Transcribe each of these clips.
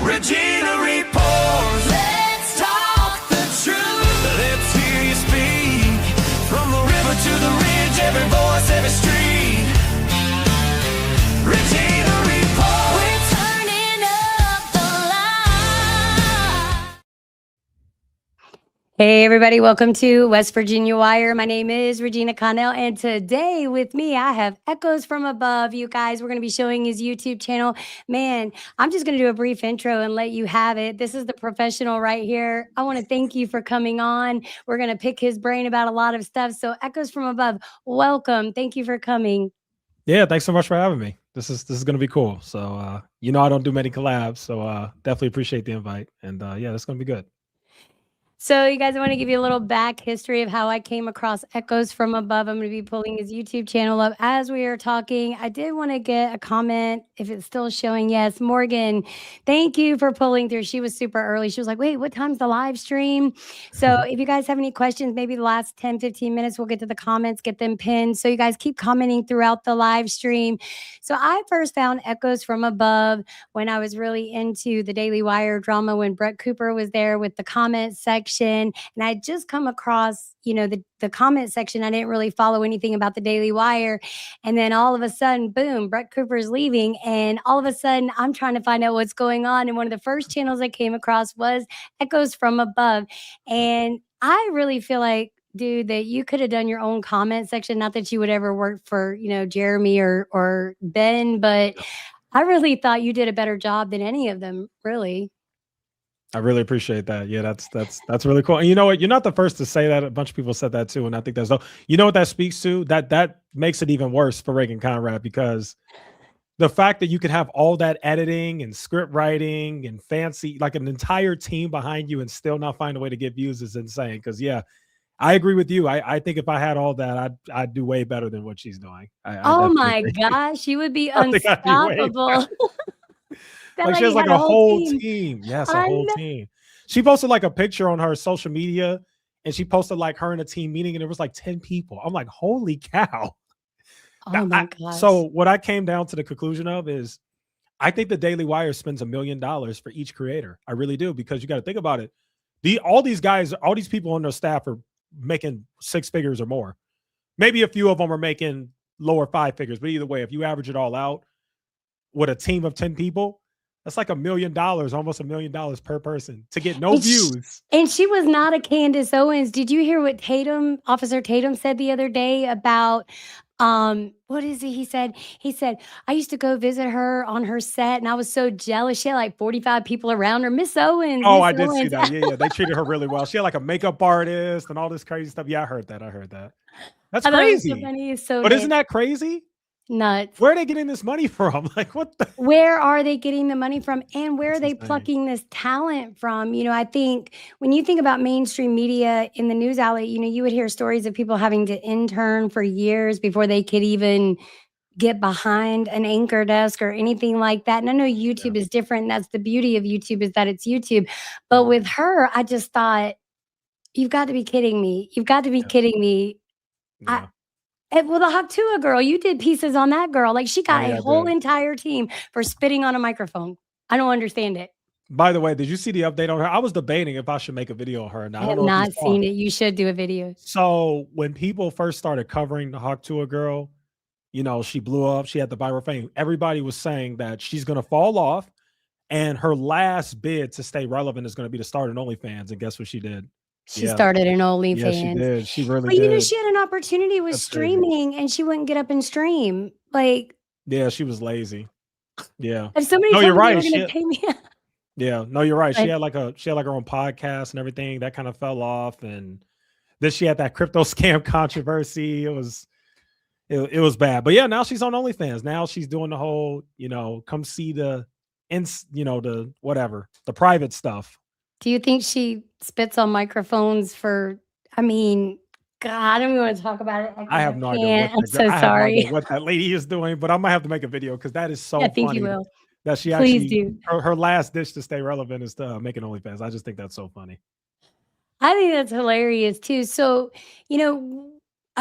Regina reports. Let's talk the truth. Let's hear you speak. From the river to the ridge, every voice, every street. Regina reports. We're turning up the light. Hey everybody, welcome to West Virginia Wire. My name is Regina Connell, and today with me I have Echoes from Above. You guys, we're going to be showing his YouTube channel. Man, I'm just going to do a brief intro and let you have it. This is the professional right here. I want to thank you for coming on. We're going to pick his brain about a lot of stuff. So Echoes from Above, welcome. Thank you for coming. Yeah, thanks so much for having me. This is going to be cool. So, I don't do many collabs, so definitely appreciate the invite. And yeah, it's going to be good. So you guys, I want to give you a little back history of how I came across Echoes from Above. I'm going to be pulling his YouTube channel up as we are talking. I did want to get a comment if it's still showing. Yes, Morgan, thank you for pulling through. She was super early. She was like, wait, what time's the live stream? So if you guys have any questions, maybe the last 10, 15 minutes, we'll get to the comments, get them pinned. So you guys keep commenting throughout the live stream. So I first found Echoes from Above when I was really into the Daily Wire drama, when Brett Cooper was there with the comment section. And I just come across, the comment section. I didn't really follow anything about the Daily Wire. And then all of a sudden, boom, Brett Cooper's leaving. And all of a sudden, I'm trying to find out what's going on. And one of the first channels I came across was Echoes from Above. And I really feel like, dude, that you could have done your own comment section. Not that you would ever work for, Jeremy or Ben, but I really thought you did a better job than any of them, really. I really appreciate that. Yeah, that's really cool. And you know what? You're not the first to say that. A bunch of people said that too. And I think that's, you know what that speaks to? That makes it even worse for Reagan Conrad, because the fact that you can have all that editing and script writing and fancy, like an entire team behind you, and still not find a way to get views is insane. Because yeah, I agree with you. I think if I had all that, I'd do way better than what she's doing. Oh my gosh, you would be unstoppable. Like she has like a whole team. Yes, a whole team. She posted like a picture on her social media, and she posted like her in a team meeting, and there was like 10 people. I'm like, holy cow. Oh my gosh. So what I came down to the conclusion of is, I think the Daily Wire spends $1 million for each creator. I really do, because you got to think about it. All these guys, all these people on their staff are making 6 figures or more. Maybe a few of them are making lower 5 figures, but either way, if you average it all out with a team of 10 people, that's like $1 million, almost $1 million per person to get no views. And she was not a Candace Owens. Did you hear what Officer Tatum said the other day about, what is it? He said, I used to go visit her on her set and I was so jealous. She had like 45 people around her. Miss Owens. Oh, I did see that. Yeah. They treated her really well. She had like a makeup artist and all this crazy stuff. Yeah, I heard that. That's crazy. So funny. So but isn't that crazy? Nuts. Where are they getting this money from? Like, what the? Where are they getting the money from, and where are they plucking this talent from? I think when you think about mainstream media in the news outlet, you would hear stories of people having to intern for years before they could even get behind an anchor desk or anything like that. And I know YouTube is different. That's the beauty of YouTube, is that it's YouTube. But with her, I just thought, you've got to be kidding me. You've got to be kidding me. Yeah. Well, the Hoptua girl, you did pieces on that girl. Like, she got a whole entire team for spitting on a microphone. I don't understand it. By the way, did you see the update on her? I was debating if I should make a video on her. Now, I have not seen it. You should do a video. So when people first started covering the Hoptua girl, she blew up. She had the viral fame. Everybody was saying that she's going to fall off, and her last bid to stay relevant is going to be to start an OnlyFans. And guess what she did? She started an OnlyFans. Yeah, she did. She really did. But she had an opportunity with streaming, and she wouldn't get up and stream. Like, yeah, she was lazy. Yeah. If somebody told me they were going to pay me. Yeah, no, you're right. She had like her own podcast and everything that kind of fell off, and then she had that crypto scam controversy. It was bad. But yeah, now she's on OnlyFans. Now she's doing the whole, come see the private stuff. Do you think she spits on microphones for, God, I don't even want to talk about it. I have no idea. I'm so sorry. What that lady is doing, but I might have to make a video, because that is so funny. I think you will. That she Please actually, do. Her last dish to stay relevant is to make an OnlyFans. I just think that's so funny. I think that's hilarious too. So, $1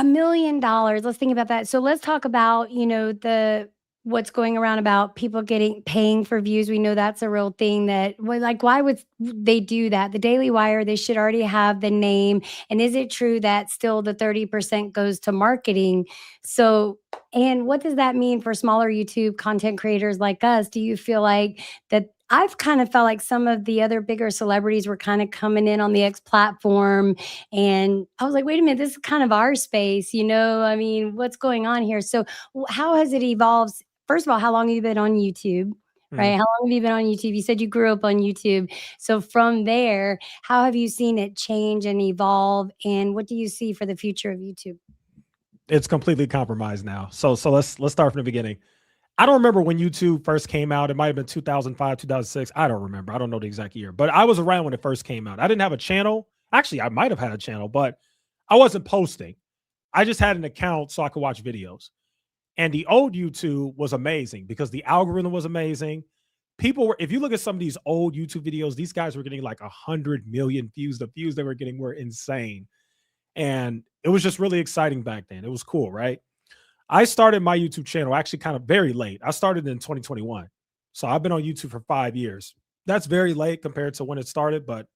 million, let's think about that. So let's talk about, the what's going around about people paying for views. We know that's a real thing that, well, like, why would they do that? The Daily Wire, they should already have the name. And is it true that still the 30% goes to marketing? So, and what does that mean for smaller YouTube content creators like us? Do you feel like that? I've kind of felt like some of the other bigger celebrities were kind of coming in on the X platform. And I was like, wait a minute, this is kind of our space, you know? I mean, what's going on here? So, how has it evolved? First of all, how long have you been on YouTube? Right? Mhm. How long have you been on YouTube? You said you grew up on YouTube. So from there, how have you seen it change and evolve? And what do you see for the future of YouTube? It's completely compromised now. So let's start from the beginning. I don't remember when YouTube first came out. It might have been 2005, 2006. I don't remember. I don't know the exact year, but I was around when it first came out. I didn't have a channel. Actually, I might have had a channel, but I wasn't posting. I just had an account so I could watch videos. And the old YouTube was amazing because the algorithm was amazing. People were, if you look at some of these old YouTube videos, these guys were getting like 100 million views. The views they were getting were insane. And it was just really exciting back then. It was cool, right? I started my YouTube channel actually kind of very late. I started in 2021. So I've been on YouTube for 5 years. That's very late compared to when it started, but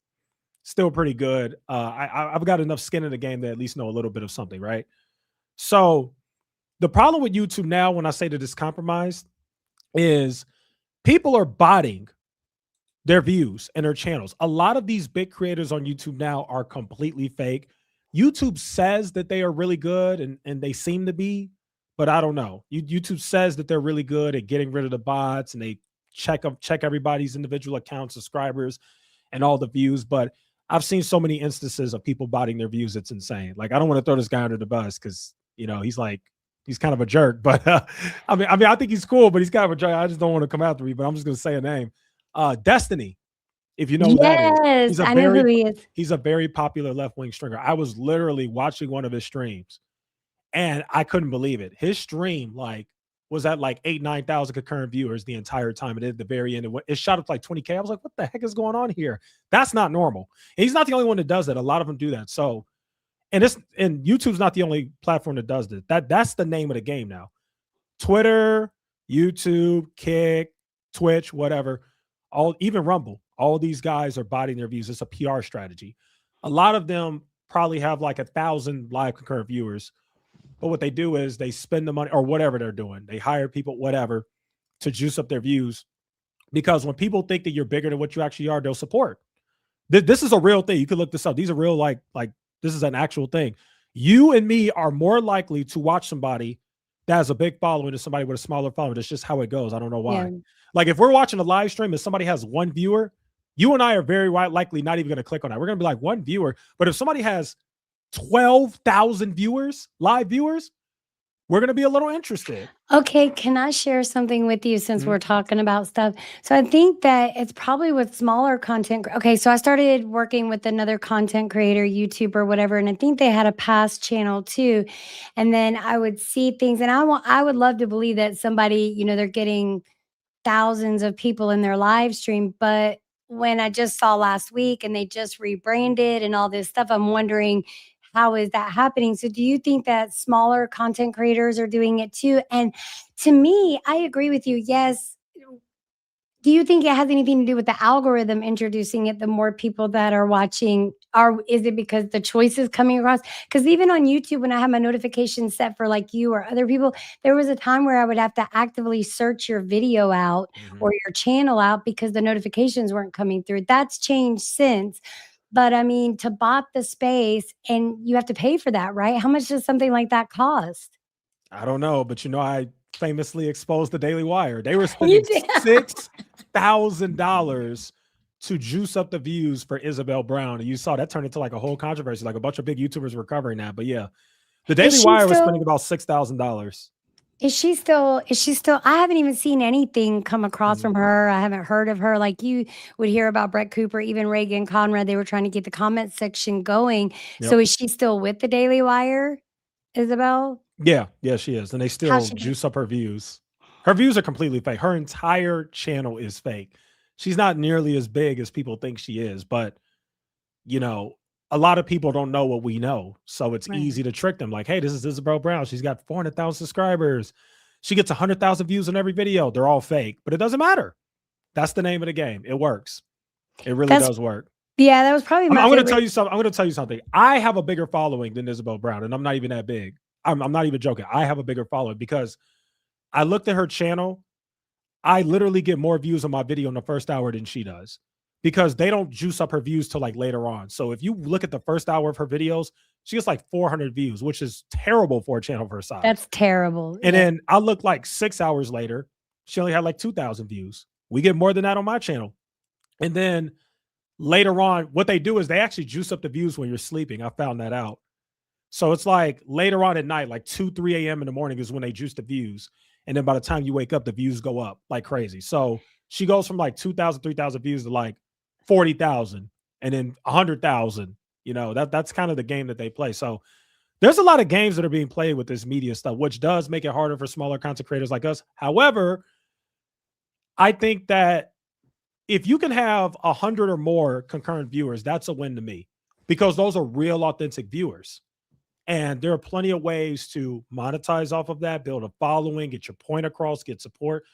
still pretty good. I've got enough skin in the game to at least know a little bit of something, right? So the problem with YouTube now, when I say that it's compromised, is people are botting their views and their channels. A lot of these big creators on YouTube now are completely fake. YouTube says that they are really good and they seem to be, but I don't know. YouTube says that they're really good at getting rid of the bots and they check everybody's individual account subscribers and all the views. But I've seen so many instances of people botting their views. It's insane. Like, I don't want to throw this guy under the bus because, you know, he's kind of a jerk, but I think he's cool, but he's kind of a jerk. I just don't want to come after me, but I'm just going to say a name. Destiny, if you know who that is. Yes, I know who he is. He's a very popular left-wing stringer. I was literally watching one of his streams and I couldn't believe it. His stream was at like 9,000 concurrent viewers the entire time. And at the very end, it shot up to like 20K. I was like, what the heck is going on here? That's not normal. And he's not the only one that does that. A lot of them do that. So, and YouTube's not the only platform that does that. That's the name of the game now. Twitter, YouTube, Kick, Twitch, whatever, even Rumble, all these guys are botting their views. It's a PR strategy. A lot of them probably have like 1,000 live concurrent viewers, but what they do is they spend the money or whatever they're doing. They hire people, whatever, to juice up their views. Because when people think that you're bigger than what you actually are, they'll support. This is a real thing. You can look this up. These are real, like this is an actual thing. You and me are more likely to watch somebody that has a big following than somebody with a smaller following. That's just how it goes. I don't know why. Yeah. Like, if we're watching a live stream and somebody has one viewer, you and I are very likely not even going to click on that. We're going to be like, one viewer. But if somebody has 12,000 viewers, live viewers, we're going to be a little interested. Okay, can I share something with you since we're talking about stuff? So I think that it's probably with smaller content. Okay, so I started working with another content creator, YouTuber, whatever, and I think they had a past channel too. And then I would see things, and I would love to believe that somebody, you know, they're getting thousands of people in their live stream. But when I just saw last week and they just rebranded and all this stuff, I'm wondering, how is that happening? So do you think that smaller content creators are doing it too? And to me, I agree with you. Yes. Do you think it has anything to do with the algorithm introducing it? The more people that are watching, is it because the choice is coming across? Because even on YouTube, when I have my notifications set for like you or other people, there was a time where I would have to actively search your video out or your channel out because the notifications weren't coming through. That's changed since. But I mean, to bot the space and you have to pay for that, right? How much does something like that cost? I don't know, but you know, I famously exposed the Daily Wire. They were You spending did. $6,000 to juice up the views for Isabel Brown. And you saw that turned into like a whole controversy. Like, a bunch of big YouTubers were covering that. But yeah, the Daily Wire was spending about $6,000. Is she still I haven't even seen anything come across from her. I haven't heard of her. Like, you would hear about Brett Cooper, even Reagan Conrad, they were trying to get the comment section going. So Yep. is she still with the Daily Wire, Isabel? Yeah, she is. And they still How's she juice up her views. Her views are completely fake. Her entire channel is fake. She's not nearly as big as people think she is, but you know, a lot of people don't know what we know. So it's Right. easy to trick them. Like, hey, this is Isabel Brown. She's got 400,000 subscribers. She gets 100,000 views on every video. They're all fake, but it doesn't matter. That's the name of the game. It works. It really does work. Yeah, that was probably my I'm going to favorite. tell you something. I'm going to tell you something. I have a bigger following than Isabel Brown, and I'm not even that big. I'm not even joking. I have a bigger following because I looked at her channel. I literally get more views on my video in the first hour than she does because they don't juice up her views till like later on. So if you look at the first hour of her videos, she gets like 400 views, which is terrible for a channel of her size. That's terrible. And then I look like 6 hours later, she only had like 2,000 views. We get more than that on my channel. And then later on, what they do is they actually juice up the views when you're sleeping. I found that out. So it's like later on at night, like 2, 3 a.m. in the morning is when they juice the views. And then by the time you wake up, the views go up like crazy. So she goes from like 2,000, 3,000 views to like 40,000 and then 100,000. You know, that's kind of the game that they play. So there's a lot of games that are being played with this media stuff, which does make it harder for smaller content creators like us. However, I think that if you can have 100 or more concurrent viewers, that's a win to me because those are real, authentic viewers. And there are plenty of ways to monetize off of that, build a following, get your point across, get support,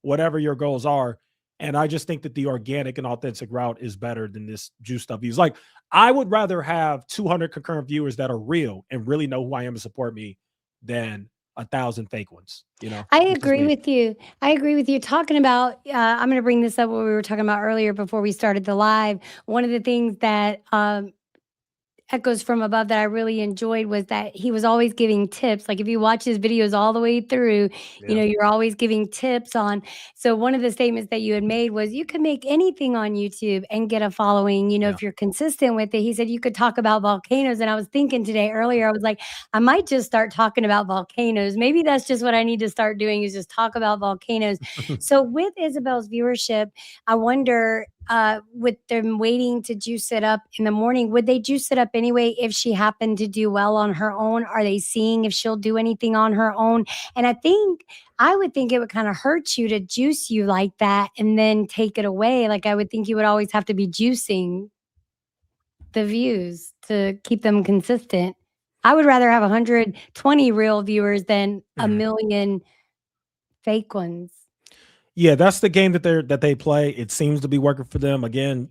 whatever your goals are. And I just think that the organic and authentic route is better than this juiced up views. Like, I would rather have 200 concurrent viewers that are real and really know who I am and support me than 1,000 fake ones. You know, I agree with you. I agree with you. Talking about, I'm going to bring this up what we were talking about earlier before we started the live. One of the things that Echoes from Above that I really enjoyed was that he was always giving tips. Like if you watch his videos all the way through, you know, you're always giving tips on. So one of the statements that you had made was you can make anything on YouTube and get a following, you know, if you're consistent with it. He said you could talk about volcanoes. And I was thinking today earlier, I was like, I might just start talking about volcanoes. Maybe that's just what I need to start doing is just talk about volcanoes. So with Isabel's viewership, I wonder, with them waiting to juice it up in the morning, would they juice it up anyway if she happened to do well on her own? Are they seeing if she'll do anything on her own? And I would think it would kind of hurt you to juice you like that and then take it away. Like I would think you would always have to be juicing the views to keep them consistent. I would rather have 120 real viewers than a million fake ones. Yeah, that's the game that they play. It seems to be working for them. Again,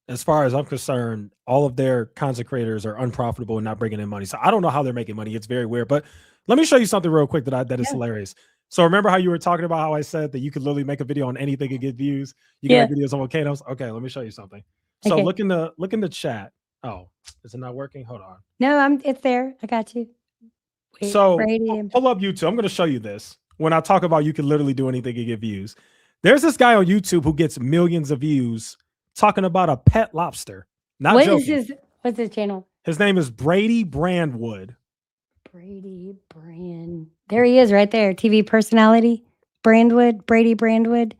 as far as I'm concerned, all of their content creators are unprofitable and not bringing in money. So I don't know how they're making money. It's very weird. But let me show you something real quick that is hilarious. So remember how you were talking about how I said that you could literally make a video on anything and get views? You can make videos on volcanoes. Okay, let me show you something. So look in the chat. Oh, is it not working? Hold on. No, it's there. I got you. Wait, so pull up YouTube. I'm going to show you this. When I talk about you can literally do anything and get views. There's this guy on YouTube who gets millions of views talking about a pet lobster. Not joking. What's his channel? His name is Brady Brandwood. Brady Brand. There he is right there. TV personality. Brandwood. Brady Brandwood.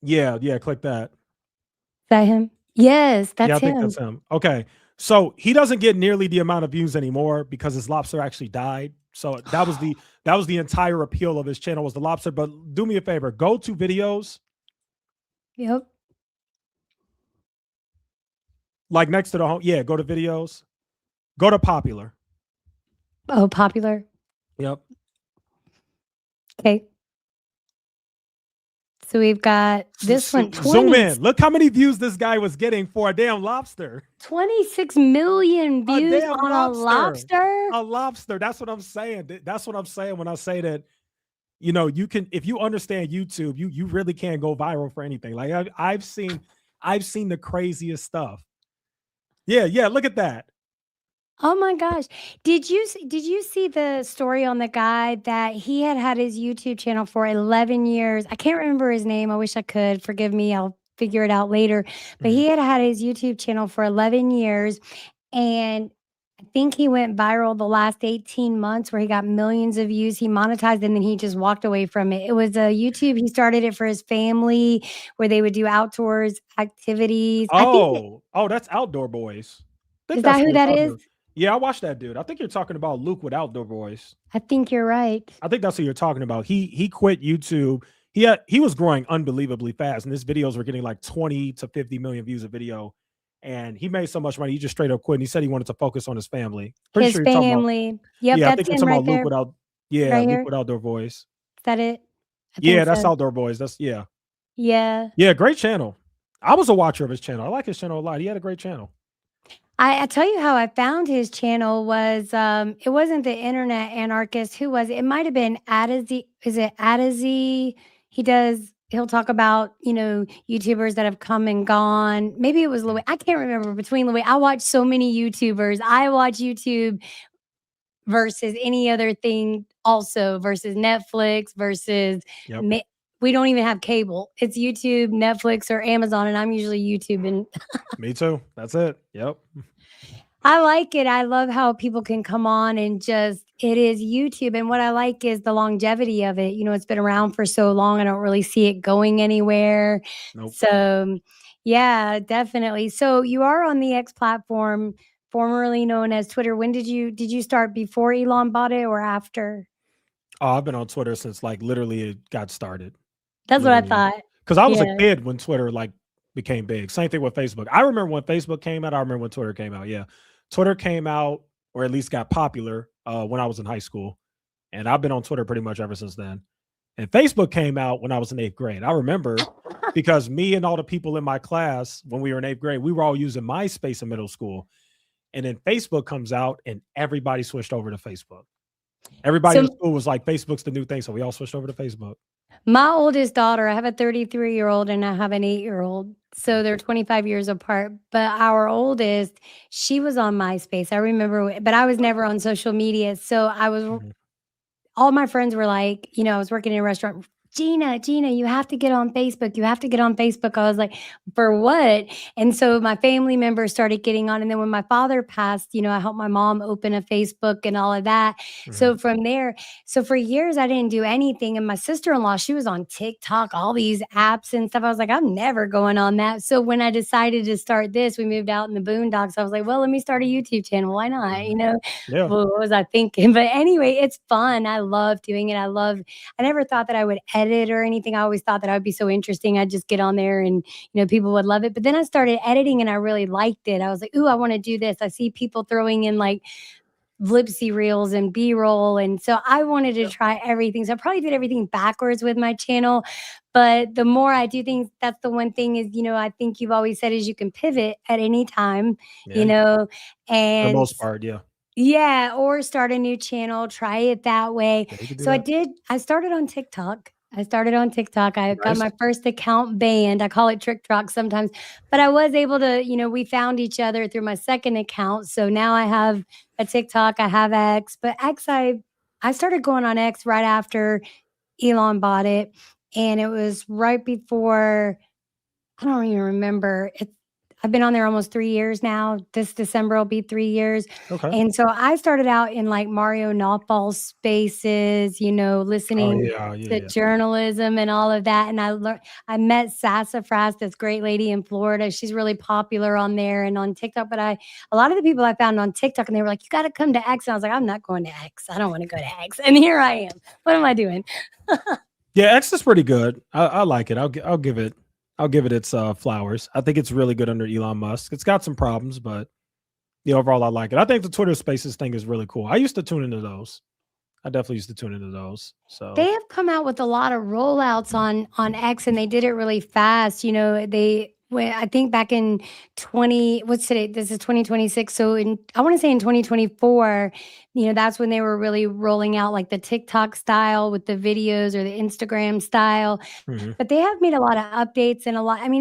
Yeah, click that. Is that him? Yes, that's him. I think that's him. Okay. So he doesn't get nearly the amount of views anymore because his lobster actually died. So that was the entire appeal of his channel was the lobster. But do me a favor, go to videos. Yep. Like next to the home. Yeah, go to videos. Go to popular. Oh, popular. Yep. Okay. So we've got this one. Zoom in. Look how many views this guy was getting for a damn lobster. 26 million views on a lobster. A lobster. That's what I'm saying. That's what I'm saying when I say that, you know, you can, if you understand YouTube, you really can go viral for anything. Like I've seen the craziest stuff. Yeah. Look at that. Oh my gosh. Did you see the story on the guy that he had his YouTube channel for 11 years? I can't remember his name. I wish I could. Forgive me. I'll figure it out later. But he had his YouTube channel for 11 years. And I think he went viral the last 18 months where he got millions of views. He monetized and then he just walked away from it. It was a YouTube. He started it for his family where they would do outdoors activities. Oh, that's Outdoor Boys. Is that who that is? Yeah, I watched that dude. I think you're talking about Luke with Outdoor Boys. I think you're right. I think that's who you're talking about. He quit YouTube. He was growing unbelievably fast, and his videos were getting like 20 to 50 million views a video. And he made so much money, he just straight up quit. And he said he wanted to focus on his family. His family. Yep, yeah, that's him right there. Luke with Outdoor Boys. Is that it? I Yeah, think that's so. Outdoor Boys. That's yeah. Yeah. Yeah, great channel. I was a watcher of his channel. I like his channel a lot. He had a great channel. I tell you how I found his channel was, it wasn't the internet anarchist. Who was it? It might have been Adazi. Is it Adazi? He'll talk about, YouTubers that have come and gone. Maybe it was Louis. Mm. I can't remember between Louis. I watch so many YouTubers. I watch YouTube versus any other thing also versus Netflix versus Yep. ma- we don't even have cable. It's YouTube, Netflix, or Amazon, and I'm usually YouTube. And Me too. That's it. Yep. I like it. I love how people can come on and it is YouTube. And what I like is the longevity of it. It's been around for so long. I don't really see it going anywhere. Nope. So, yeah, definitely. So, you are on the X platform, formerly known as Twitter. When did you start before Elon bought it or after? Oh, I've been on Twitter since like literally it got started. That's what I Literally. thought. Because I was a Yeah. kid when Twitter like became big. Same thing with Facebook. I remember when Facebook came out. I remember when Twitter came out. Yeah. Twitter came out or at least got popular when I was in high school. And I've been on Twitter pretty much ever since then. And Facebook came out when I was in 8th grade. I remember because me and all the people in my class when we were in 8th grade, we were all using MySpace in middle school. And then Facebook comes out and everybody switched over to Facebook. Everybody in So, school was like, Facebook's the new thing. So we all switched over to Facebook. my oldest daughter, I have a 33-year-old and I have an 8-year-old. So they're 25 years apart. But our oldest, she was on MySpace. I remember, but I was never on social media. So Mhm. all my friends were like, I was working in a restaurant. Gina, you have to get on Facebook. You have to get on Facebook. I was like, for what? And so my family members started getting on. And then when my father passed, I helped my mom open a Facebook and all of that. Mhm. So from there, so for years, I didn't do anything. And my sister in law, she was on TikTok, all these apps and stuff. I was like, I'm never going on that. So when I decided to start this, we moved out in the boondocks. I was like, well, let me start a YouTube channel. Why not? Mhm. Yeah. Well, what was I thinking? But anyway, it's fun. I love doing it. I never thought that I would edit or anything. I always thought that I would be so interesting. I'd just get on there and, people would love it. But then I started editing and I really liked it. I was like, ooh, I want to do this. I see people throwing in like Lipsy reels and B-roll. And so I wanted to Yep. try everything. So I probably did everything backwards with my channel. But the more I do things, that's the one thing is, I think you've always said is you can pivot at any time, Yeah. you know, For the and most part. Yeah. yeah, or start a new channel, try it that way. Yeah. You could do So that. I started on TikTok. I started on TikTok. I got Nice. my first account banned. I call it Trick Truck sometimes, but I was able to, we found each other through my second account. So now I have a TikTok, I have X, but I started going on X right after Elon bought it. And it was right before I don't even remember. I've been on there almost 3 years now. This December will be 3 years. Okay. And so I started out in like Mario Nawfal spaces, Oh listening yeah. Yeah. to Yeah. journalism and all of that. And I met Sassafras, this great lady in Florida. She's really popular on there and on TikTok. But a lot of the people I found on TikTok and they were like, you got to come to X. And I was like, I'm not going to X. I don't want to go to X. And here I am. What am I doing? Yeah. X is pretty good. I like it. I'll give it. I'll give it its flowers. I think it's really good under Elon Musk. It's got some problems, but overall I like it. I think the Twitter Spaces thing is really cool. I used to tune into those. I definitely used to tune into those. They So have come out with a lot of rollouts on X, and they did it really fast. I think back in 20, what's today? This is 2026. So I want to say in 2024, that's when they were really rolling out like the TikTok style with the videos or the Instagram style. mhm. But they have made a lot of updates and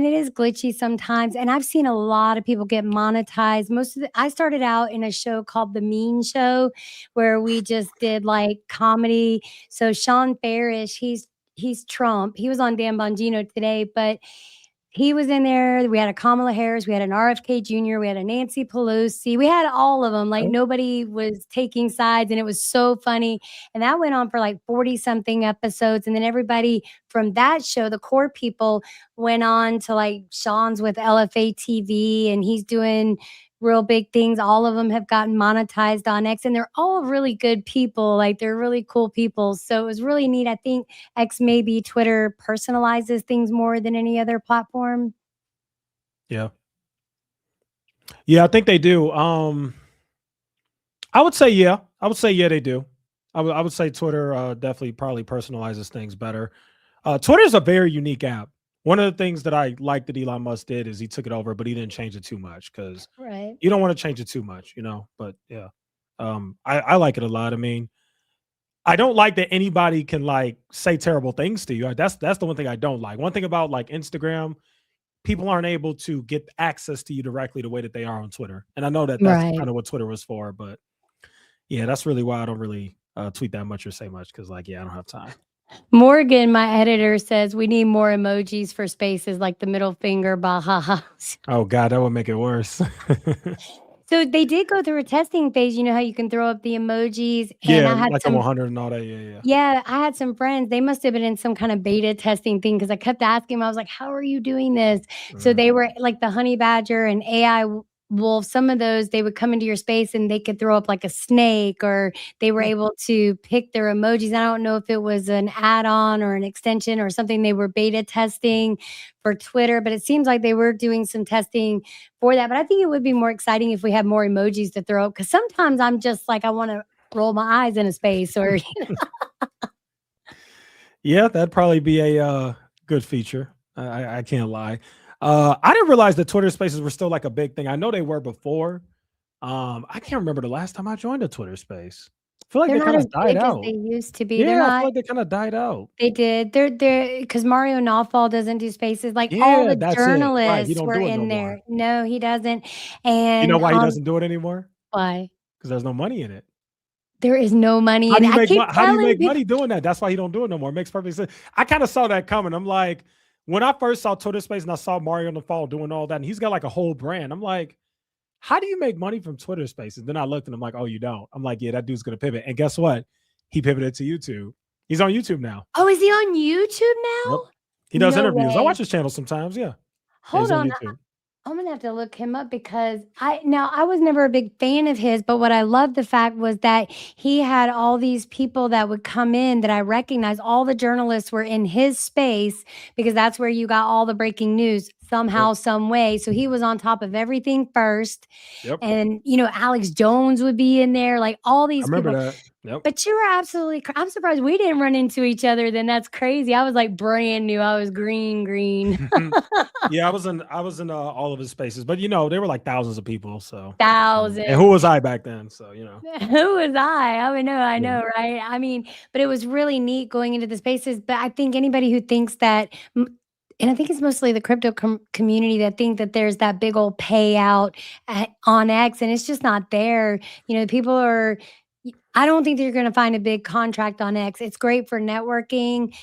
it is glitchy sometimes. And I've seen a lot of people get monetized. I started out in a show called The Mean Show where we just did like comedy. So Sean Farish, he's Trump. He was on Dan Bongino today, but he was in there. We had a Kamala Harris, we had an RFK Jr., we had a Nancy Pelosi. We had all of them. Like Oh, nobody was taking sides, and it was so funny. And that went on for like 40 something episodes. And then everybody from that show, the core people, went on to like Sean's with LFA TV, and he's doing real big things. All of them have gotten monetized on X, and they're all really good people. Like they're really cool people. So it was really neat. I think X maybe Twitter personalizes things more than any other platform. yeah. Yeah, I think they do. I would say yeah. I would say yeah, they do. I would say Twitter definitely probably personalizes things better. Twitter is a very unique app. One of the things that I like that Elon Musk did is he took it over, but he didn't change it too much because Right. you don't want to change it too much, But yeah, I like it a lot. I mean, I don't like that anybody can like say terrible things to you. That's the one thing I don't like. One thing about like Instagram, people aren't able to get access to you directly the way that they are on Twitter. And I know that that's Right. kind of what Twitter was for, but yeah, that's really why I don't really tweet that much or say much because like, yeah, I don't have time. Morgan, my editor, says we need more emojis for spaces like the middle finger, baha. Oh God, that would make it worse. So they did go through a testing phase. You know how you can throw up the emojis, and Yeah, I had like a some 100 and all that. Yeah, yeah. yeah, I had some friends, they must have been in some kind of beta testing thing because I kept asking them, I was like, "How are you doing this?" So Mm. they were like the honey badger and AI wolf, some of those, they would come into your space and they could throw up like a snake, or they were Hmm. able to pick their emojis. I don't know if it was an add-on or an extension or something they were beta testing for Twitter, but it seems like they were doing some testing for that. But I think it would be more exciting if we had more emojis to throw up because sometimes I'm just like, I want to roll my eyes in a space or Yeah, that'd probably be a good feature. I can't lie. I didn't realize that Twitter Spaces were still like a big thing. I know they were before. I can't remember the last time I joined a Twitter Space. I feel like they're they not kind as of died big as they out. used to be. They're Yeah, I feel not like they kind of died out. they did. They're because Mario Nawfal doesn't do spaces. Like, all Yeah, the that's it. Right, he journalists don't were do it no in more. there. No, he doesn't. You know And, why he doesn't do it anymore? why? Because there's no money in it. There is no money How in do it. you I make keep how do you telling make people money doing that? That's why he don't do it no more. It makes perfect sense. I kind of saw that coming. I'm like, when I first saw Twitter Space and I saw Mario on the Fall doing all that, and he's got like a whole brand. I'm like, how do you make money from Twitter Spaces? Then I looked and I'm like, oh, you don't. I'm like, yeah, that dude's gonna pivot. And guess what? He pivoted to YouTube. He's on YouTube now. Oh, is he on YouTube Yep. now? He does No interviews. I watch way. his channel sometimes. Yeah. Yeah, he's Hold on on. YouTube. I'm gonna have to look him up because I was never a big fan of his, but what I loved the fact was that he had all these people that would come in that I recognized. All the journalists were in his space because that's where you got all the breaking news Yep. somehow, some way. So he was on top of everything first. Yep. And Alex Jones would be in there, like all I these remember people. that. Yep. But you were absolutely I'm surprised we didn't run into each other then. That's crazy. I was like brand new. I was green. Yeah, I was in all of his spaces, but there were like thousands of people. So, and who Thousands. was I back then? So, Who was I? I yeah, know, right? I mean, but it was really neat going into the spaces. But I think anybody who thinks that, and I think it's mostly the crypto community that think that there's that big old payout on X, and it's just not there. People are. I don't think they're going to find a big contract on X. It's great for networking.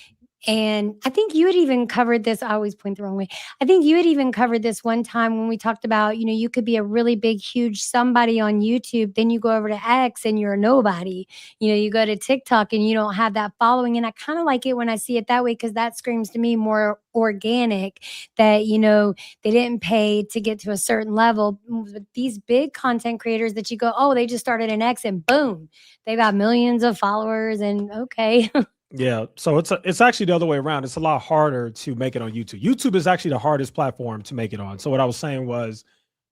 And I think you had even covered this. I always point the wrong way. I think you had even covered this one time when we talked about, you could be a really big, huge somebody on YouTube. Then you go over to X and you're a nobody. You go to TikTok and you don't have that following. And I kind of like it when I see it that way because that screams to me more organic that, they didn't pay to get to a certain level. But these big content creators that you go, oh, they just started an X and boom, they got millions of followers. And okay. yeah. So it's actually the other way around. It's a lot harder to make it on YouTube. YouTube is actually the hardest platform to make it on. So what I was saying was,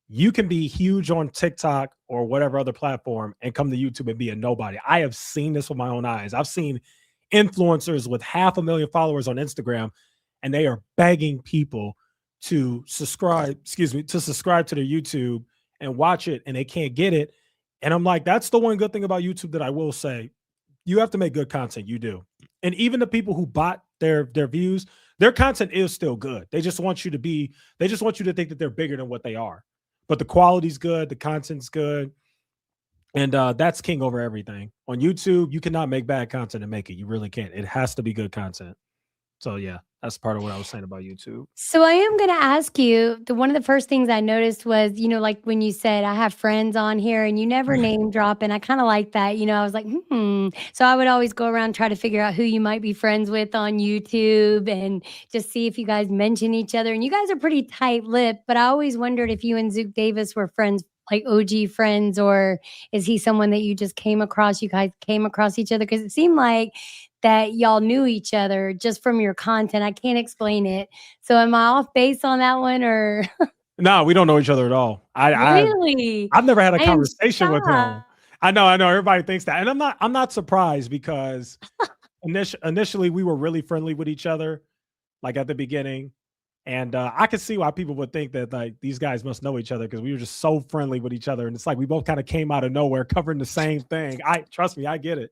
you can be huge on TikTok or whatever other platform and come to YouTube and be a nobody. I have seen this with my own eyes. I've seen influencers with 500,000 followers on Instagram, and they are begging people to subscribe to their YouTube and watch it, and they can't get it. And I'm like, that's the one good thing about YouTube that I will say. You have to make good content. You do. And even the people who bought their views, their content is still good. They just want you to think that they're bigger than what they are. But the quality's good, the content's good. And that's king over everything. On YouTube, you cannot make bad content and make it. You really can't. It has to be good content. So yeah, that's part of what I was saying about YouTube. So I am going to ask you, one of the first things I noticed was, like when you said, I have friends on here and you never name drop. And I kind of like that, I was like, So I would always go around, try to figure out who you might be friends with on YouTube and just see if you guys mention each other. And you guys are pretty tight lipped, but I always wondered if you and Zook Davis were friends, like OG friends, or is he someone that you just you guys came across each other? Because it seemed like that y'all knew each other just from your content. I can't explain it. So am I off base on that one No, we don't know each other at all. really? I've never had a I am conversation with him. shocked. I know. Everybody thinks that, and I'm not surprised because initially we were really friendly with each other, like at the beginning, and I could see why people would think that like these guys must know each other because we were just so friendly with each other, and it's like we both kind of came out of nowhere covering the same thing. I trust me, I get it.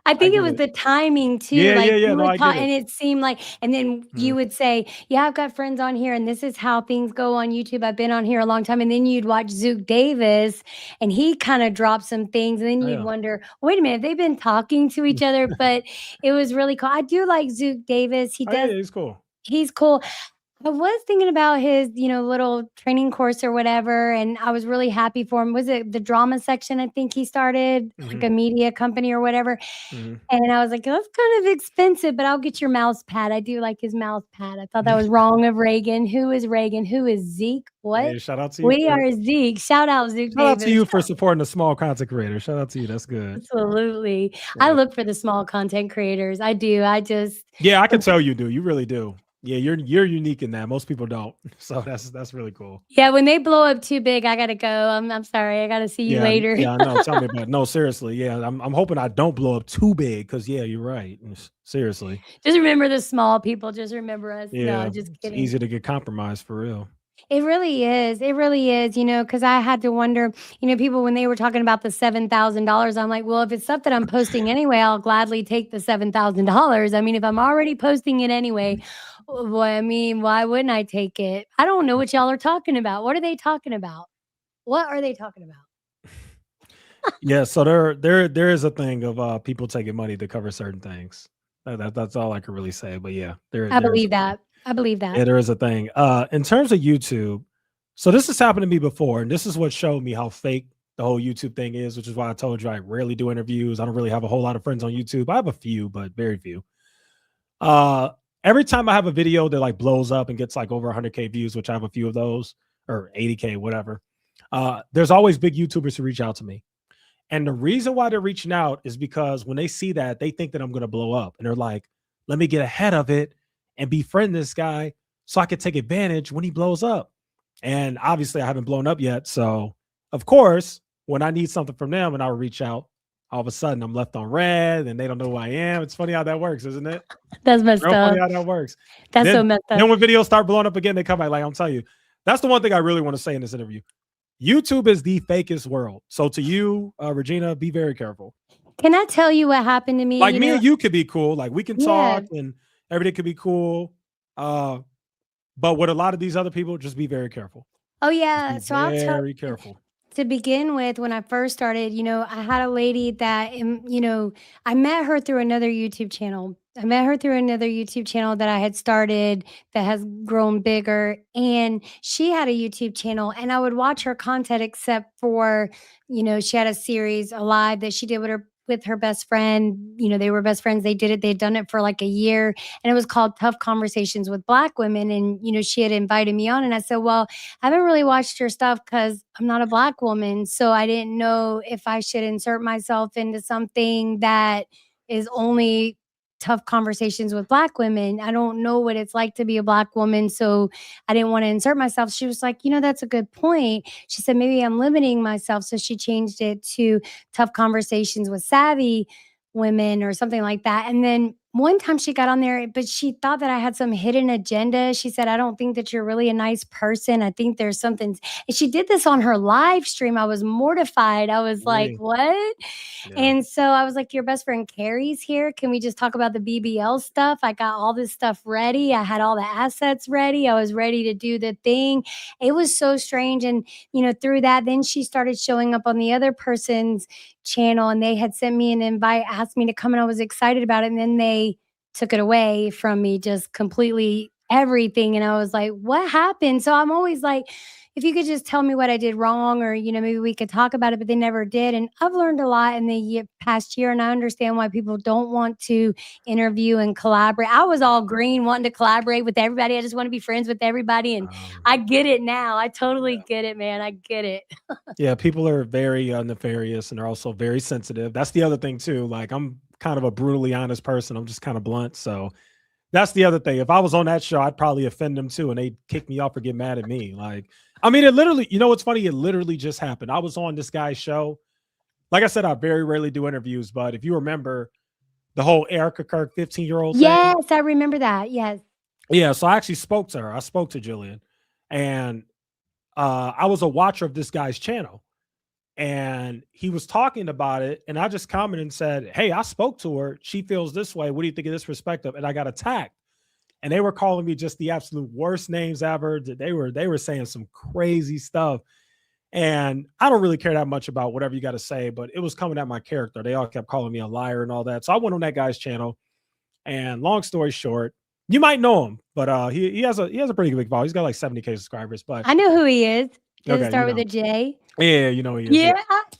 I I think it get was it. the timing too, Yeah, yeah, like, yeah. you No, would I talk get and it. it seemed like and then you Mhm. would say, "Yeah, I've got friends on here, and this is how things go on YouTube. I've been on here a long time," and then you'd watch Zook Davis, and he kinda dropped some things, and then Oh, you'd yeah. wonder, "Wait a minute, they've been talking to each other," but it was really cool. I do like Zook Davis. Oh, yeah, he's cool. He's cool. I was thinking about his, little training course or whatever, and I was really happy for him. Was it the drama section I think he started, like Mhm, a media company or whatever? mhm. And I was like, "That's kind of expensive, but I'll get your mouse pad." I do like his mouse pad. I thought that was wrong of Reagan. Who is Reagan? Who is Zeke? What? Hey, We are Zeke. Shout out Zeke shout out to Davis. you for supporting the small content creator. Shout out to you. That's good. Absolutely. Yeah, I that's look for the small content creators. I do. I just yeah, I can tell you do. You really do. Yeah, you're unique in that. Most people don't. So that's really cool. yeah, when they blow up too big, I gotta go. I'm sorry. I gotta see you Yeah, later. yeah, I know. Tell me about it. No, seriously. Yeah, I'm hoping I don't blow up too big because yeah, you're right. Seriously. Just remember the small people. Just remember us. No, Yeah, just it's kidding. easy to get compromised for real. It really is. It really is, because I had to wonder, people when they were talking about the $7,000, I'm like, well, if it's stuff that I'm posting anyway, I'll gladly take the $7,000. I mean, if I'm already posting it anyway, well, I mean, why wouldn't I take it? I don't know what y'all are talking about. What are they talking about? What are they talking about? Yeah, so there is a thing of people taking money to cover certain things. That's all I can really say. But yeah, I believe that. I believe that. there is a thing. In terms of YouTube, so this has happened to me before, and this is what showed me how fake the whole YouTube thing is, which is why I told you I rarely do interviews. I don't really have a whole lot of friends on YouTube. I have a few, but very few. Uh, every time I have a video that like blows up and gets like over 100K views, which I have a few of those, or 80K, whatever. There's always big YouTubers who reach out to me. And the reason why they're reaching out is because when they see that, they think that I'm going to blow up. And they're like, let me get ahead of it and befriend this guy so I can take advantage when he blows up. And obviously, I haven't blown up yet. So, of course, when I need something from them and I reach out, all of a sudden I'm left on red and they don't know who I am. It's funny how that works, isn't it? That's messed Real funny up. how that works. That's so Then, messed then up. when videos start blowing up again, they come back. Like I'm telling you, that's the one thing I really want to say in this interview. YouTube is the fakest world. So to you, Regina, be very careful. Can I tell you what happened to me? Like me and you could be cool. Like we can Yeah. talk and everything could be cool. But with a lot of these other people, just be very careful. Oh, Just yeah. be So I'll tell very you. careful. To begin with, when I first started, I had a lady that, I met her through another YouTube channel. I met her through another YouTube channel that I had started that has grown bigger. And she had a YouTube channel, and I would watch her content, except for, she had a series, a live that she did with her best friend. They were best friends. They did it. They'd done it for like a year, and it was called Tough Conversations with Black Women. And, she had invited me on, and I said, well, I haven't really watched your stuff because I'm not a Black woman. So I didn't know if I should insert myself into something that is only tough conversations with Black women. I don't know what it's like to be a Black woman. So I didn't want to insert myself. She was like, that's a good point. She said, maybe I'm limiting myself. So she changed it to Tough Conversations with Savvy Women or something like that. And then one time she got on there, but she thought that I had some hidden agenda. She said, I don't think that you're really a nice person. I think there's something. And she did this on her live stream. I was mortified. I was like, Really? what? Yeah. And so I was like, your best friend Carrie's here. Can we just talk about the BBL stuff? I got all this stuff ready. I had all the assets ready. I was ready to do the thing. It was so strange. And, through that, then she started showing up on the other person's channel, and they had sent me an invite, asked me to come, and I was excited about it. And then they took it away from me, just completely everything. And I was like, what happened? So I'm always like, if you could just tell me what I did wrong, or, maybe we could talk about it, but they never did. And I've learned a lot in the past year, and I understand why people don't want to interview and collaborate. I was all green, wanting to collaborate with everybody. I just want to be friends with everybody. And I get it now. I totally get it, man. I get it. Yeah, people are very nefarious and they're also very sensitive. That's the other thing too. Like I'm kind of a brutally honest person. I'm just kind of blunt. So that's the other thing. If I was on that show, I'd probably offend them too, and they'd kick me off or get mad at me. Like, I mean, it literally, what's funny? It literally just happened. I was on this guy's show, like I said, I very rarely do interviews, but if you remember the whole Erica Kirk 15-year-old thing. Yes, I remember that. Yes. Yeah, so I actually spoke to her. I spoke to Jillian, and I was a watcher of this guy's channel, and he was talking about it, and I just commented and said, "Hey, I spoke to her. She feels this way. What do you think of this perspective?" And I got attacked, and they were calling me just the absolute worst names ever. They were saying some crazy stuff, and I don't really care that much about whatever you got to say, but it was coming at my character. They all kept calling me a liar and all that. So I went on that guy's channel, and long story short, you might know him, but he has a pretty big following. He's got like 70K subscribers. But I know who he is. Does it okay, start with a J? yeah, you know he is. Yeah.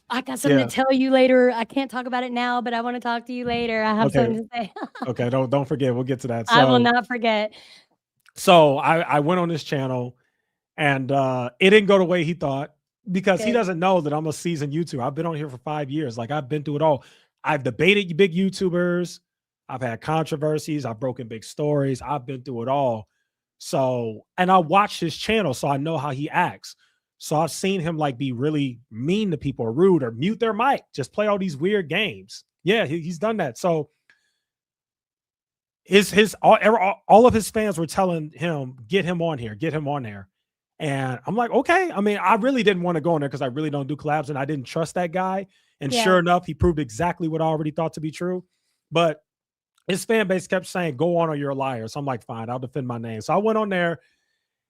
I got something Yeah. to tell you later. I can't talk about it now, but I want to talk to you later. I have Okay. something to say. Okay, don't forget. We'll get to that. I will not forget. So I went on this channel, and it didn't go the way he thought, because he Good. doesn't know that I'm a seasoned YouTuber. I've been on here for 5 years. Like, I've been through it all. I've debated big YouTubers. I've had controversies. I've broken big stories. I've been through it all. So, and I watch his channel, so I know how he acts. So I've seen him like be really mean to people, or rude, or mute their mic, just play all these weird games. Yeah, he's done that. So all of his fans were telling him, get him on here, get him on there. And I'm like, okay. I mean, I really didn't want to go on there because I really don't do collabs, and I didn't trust that guy. And Yeah. sure enough, he proved exactly what I already thought to be true. But his fan base kept saying, go on or you're a liar. So I'm like, fine, I'll defend my name. So I went on there,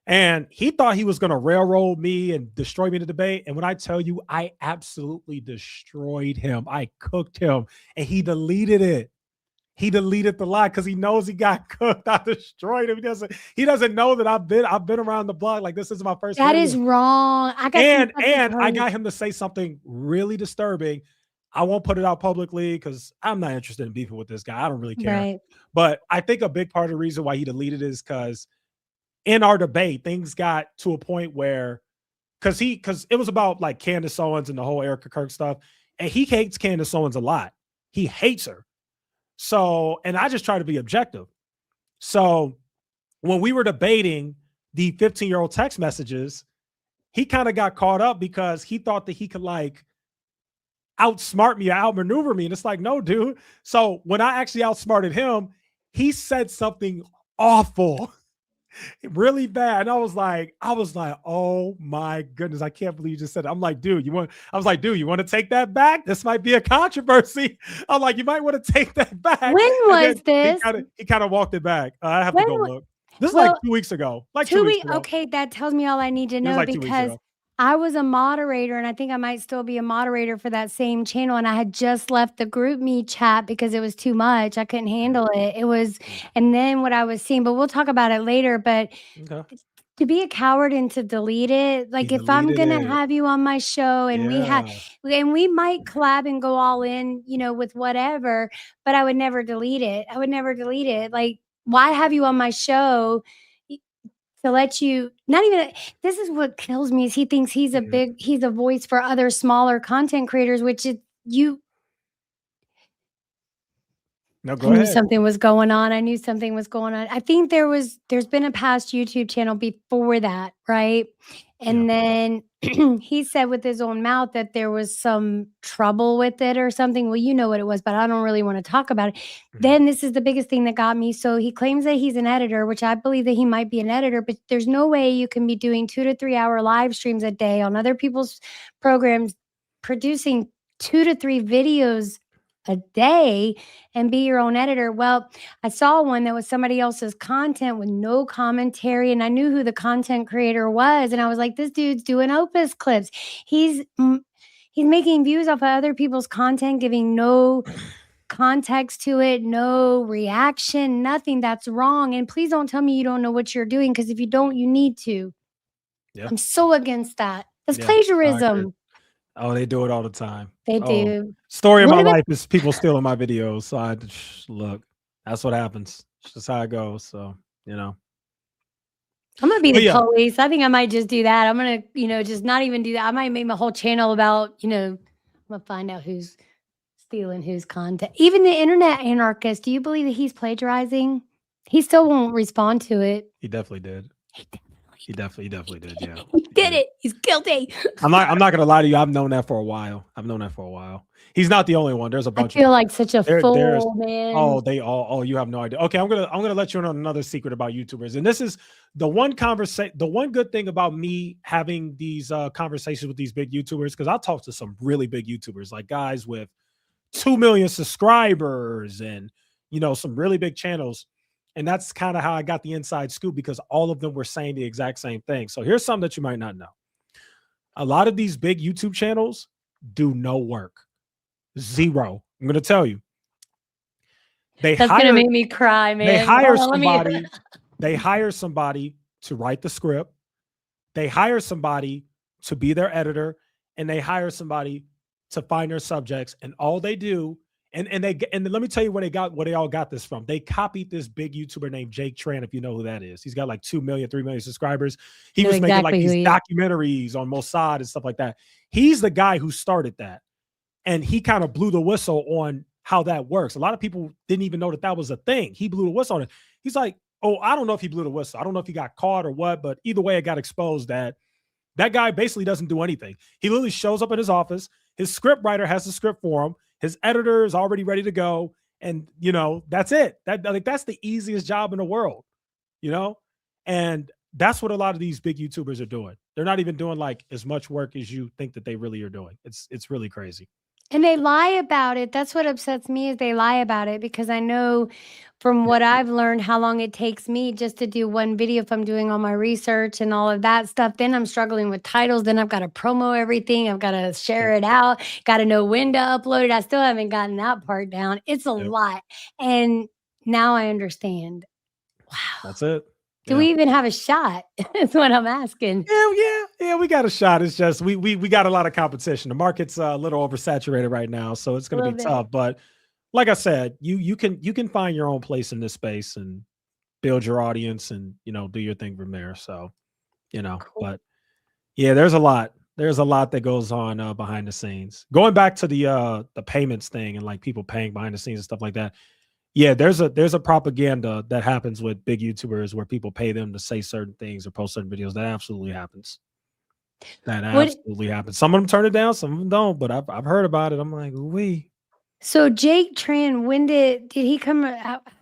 and he thought he was going to railroad me and destroy me in the debate. And when I tell you, I absolutely destroyed him. I cooked him, and he deleted it. He deleted the lie because he knows he got cooked. I destroyed him. He doesn't know that I've been around the block. Like, this is my first. That is wrong. I got and I got him to say something really disturbing. I won't put it out publicly because I'm not interested in beefing with this guy. I don't really care. Right. But I think a big part of the reason why he deleted it is because in our debate, things got to a point where, because it was about like Candace Owens and the whole Erica Kirk stuff, and he hates Candace Owens a lot. He hates her. So, and I just try to be objective. So when we were debating the 15-year-old text messages, he kind of got caught up because he thought that he could like outsmart me or outmaneuver me. And it's like, no, dude. So when I actually outsmarted him, he said something awful, really bad. And I was like, oh my goodness, I can't believe you just said it. I'm like, dude, you want to take that back? This might be a controversy. I'm like, you might want to take that back. When was this? He kind of walked it back. I have to go look. This is well, like 2 weeks ago. Like 2 2 weeks. weeks ago. Okay, that tells me all I need to know, like 2 weeks because ago. I was a moderator, and I think I might still be a moderator for that same channel. And I had just left the group me chat because it was too much. I couldn't handle it. It was, and then what I was seeing, but we'll talk about it later. But Okay. to be a coward and to delete it, like, if I'm gonna have you on my show and we might collab and go all in, with whatever, but I would never delete it. I would never delete it. Like, why have you on my show to let you not even? This is what kills me, is he thinks he's he's a voice for other smaller content creators, which is you. No, I knew something was going on. I think there's been a past YouTube channel before that, right? And then he said with his own mouth that there was some trouble with it or something. Well, you know what it was, but I don't really want to talk about it. Then this is the biggest thing that got me. So he claims that he's an editor, which I believe that he might be an editor, but there's no way you can be doing 2 to 3 hour live streams a day on other people's programs, producing 2 to 3 videos a day and be your own editor. Well, I saw one that was somebody else's content with no commentary, and I knew who the content creator was, and I was like, this dude's doing Opus clips. He's making views off of other people's content, giving no context to it, no reaction, nothing. That's wrong. And please don't tell me you don't know what you're doing, because if you don't, you need to. I'm so against that. That's plagiarism. Oh, they do it all the time. They do. Story of my life is people stealing my videos. So I look, that's what happens. It's just how it goes. So, I'm going to be the police. I think I might just do that. I'm going to, just not even do that. I might make my whole channel about, I'm going to find out who's stealing whose content. Even the internet anarchist, do you believe that he's plagiarizing? He still won't respond to it. He definitely did. He definitely He definitely did. Yeah, He did it. He's guilty. I'm not gonna lie to you. I've known that for a while. He's not the only one. There's a I bunch of feel them. like such a There's fool, man. oh, they all oh, you have no idea. Okay, I'm gonna let you in on another secret about YouTubers. And this is the one good thing about me having these conversations with these big YouTubers, because I'll talk to some really big YouTubers, like guys with 2 million subscribers and some really big channels. And that's kind of how I got the inside scoop, because all of them were saying the exact same thing. So here's something that you might not know. A lot of these big YouTube channels do no work. Zero. I'm going to tell you. That's gonna make me cry, man. They hire somebody. They hire somebody to write the script. They hire somebody to be their editor, and they hire somebody to find their subjects. And all they do, and let me tell you where they all got this from. They copied this big YouTuber named Jake Tran, if you know who that is. He's got like 2 million, 3 million subscribers. He was making like these documentaries on Mossad and stuff like that. He's the guy who started that. And he kind of blew the whistle on how that works. A lot of people didn't even know that was a thing. He blew the whistle on it. He's like, oh, I don't know if he blew the whistle. I don't know if he got caught or what, but either way, it got exposed that guy basically doesn't do anything. He literally shows up in his office. His script writer has the script for him. His editor is already ready to go. And, that's it. That's the easiest job in the world, And that's what a lot of these big YouTubers are doing. They're not even doing like as much work as you think that they really are doing. It's really crazy. And they lie about it. That's what upsets me, is they lie about it, because I know from what I've learned how long it takes me just to do one video if I'm doing all my research and all of that stuff. Then I'm struggling with titles. Then I've got to promo everything. I've got to share it out. Got to know when to upload it. I still haven't gotten that part down. It's a lot. And now I understand. Wow. That's it. Do we even have a shot? That's what I'm asking. Yeah, we got a shot. It's just we got a lot of competition. The market's a little oversaturated right now, so it's going to be tough. But like I said, you can find your own place in this space and build your audience and do your thing from there. So cool. But yeah, there's a lot that goes on behind the scenes. Going back to the payments thing and like people paying behind the scenes and stuff like that. Yeah, there's a propaganda that happens with big YouTubers where people pay them to say certain things or post certain videos. That absolutely happens. Absolutely happens. Some of them turn it down, some of them don't. But I've heard about it. I'm like, we. So Jake Tran, when did he come?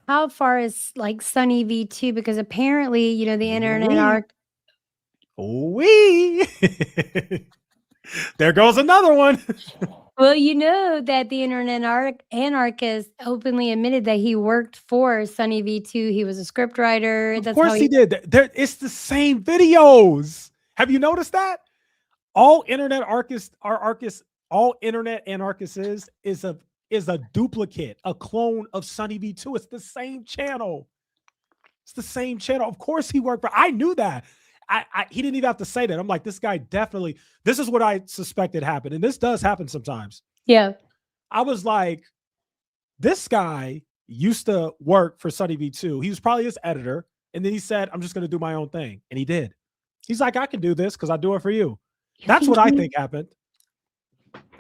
How far is like Sunny V2? Because apparently, the internet arc. We. There goes another one. Well, you know that the internet anarchist openly admitted that he worked for Sunny V2. He was a scriptwriter. Of course he did. It's the same videos. Have you noticed that? All internet anarchists is a duplicate, a clone of Sunny V2. It's the same channel. Of course he worked for. I knew that. He didn't even have to say that. I'm like, this guy definitely, this is what I suspected happened. And this does happen sometimes. Yeah. I was like, this guy used to work for Sunny V2. He was probably his editor. And then he said, I'm just going to do my own thing. And he did. He's like, I can do this because I do it for you. That's what I think happened.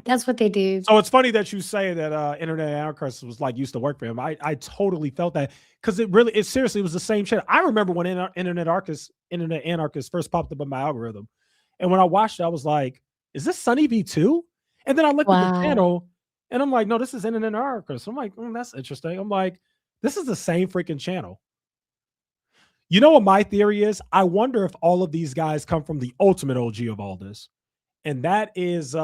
That's what they do. So it's funny that you say that internet anarchist was like used to work for him. I totally felt that, because it seriously was the same shit. I remember when internet anarchist first popped up in my algorithm, and when I watched it, I was like, "Is this Sunny V2?" And then I looked at the channel, and I'm like, "No, this is internet anarchist." I'm like, "That's interesting." I'm like, "This is the same freaking channel." You know what my theory is? I wonder if all of these guys come from the ultimate OG of all this, and that is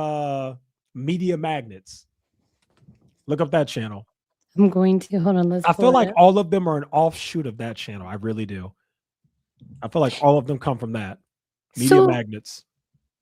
Media Magnets. Look up that channel. I'm going to hold on. I feel like all of them are an offshoot of that channel. I really do. I feel like all of them come from that. Media Magnets.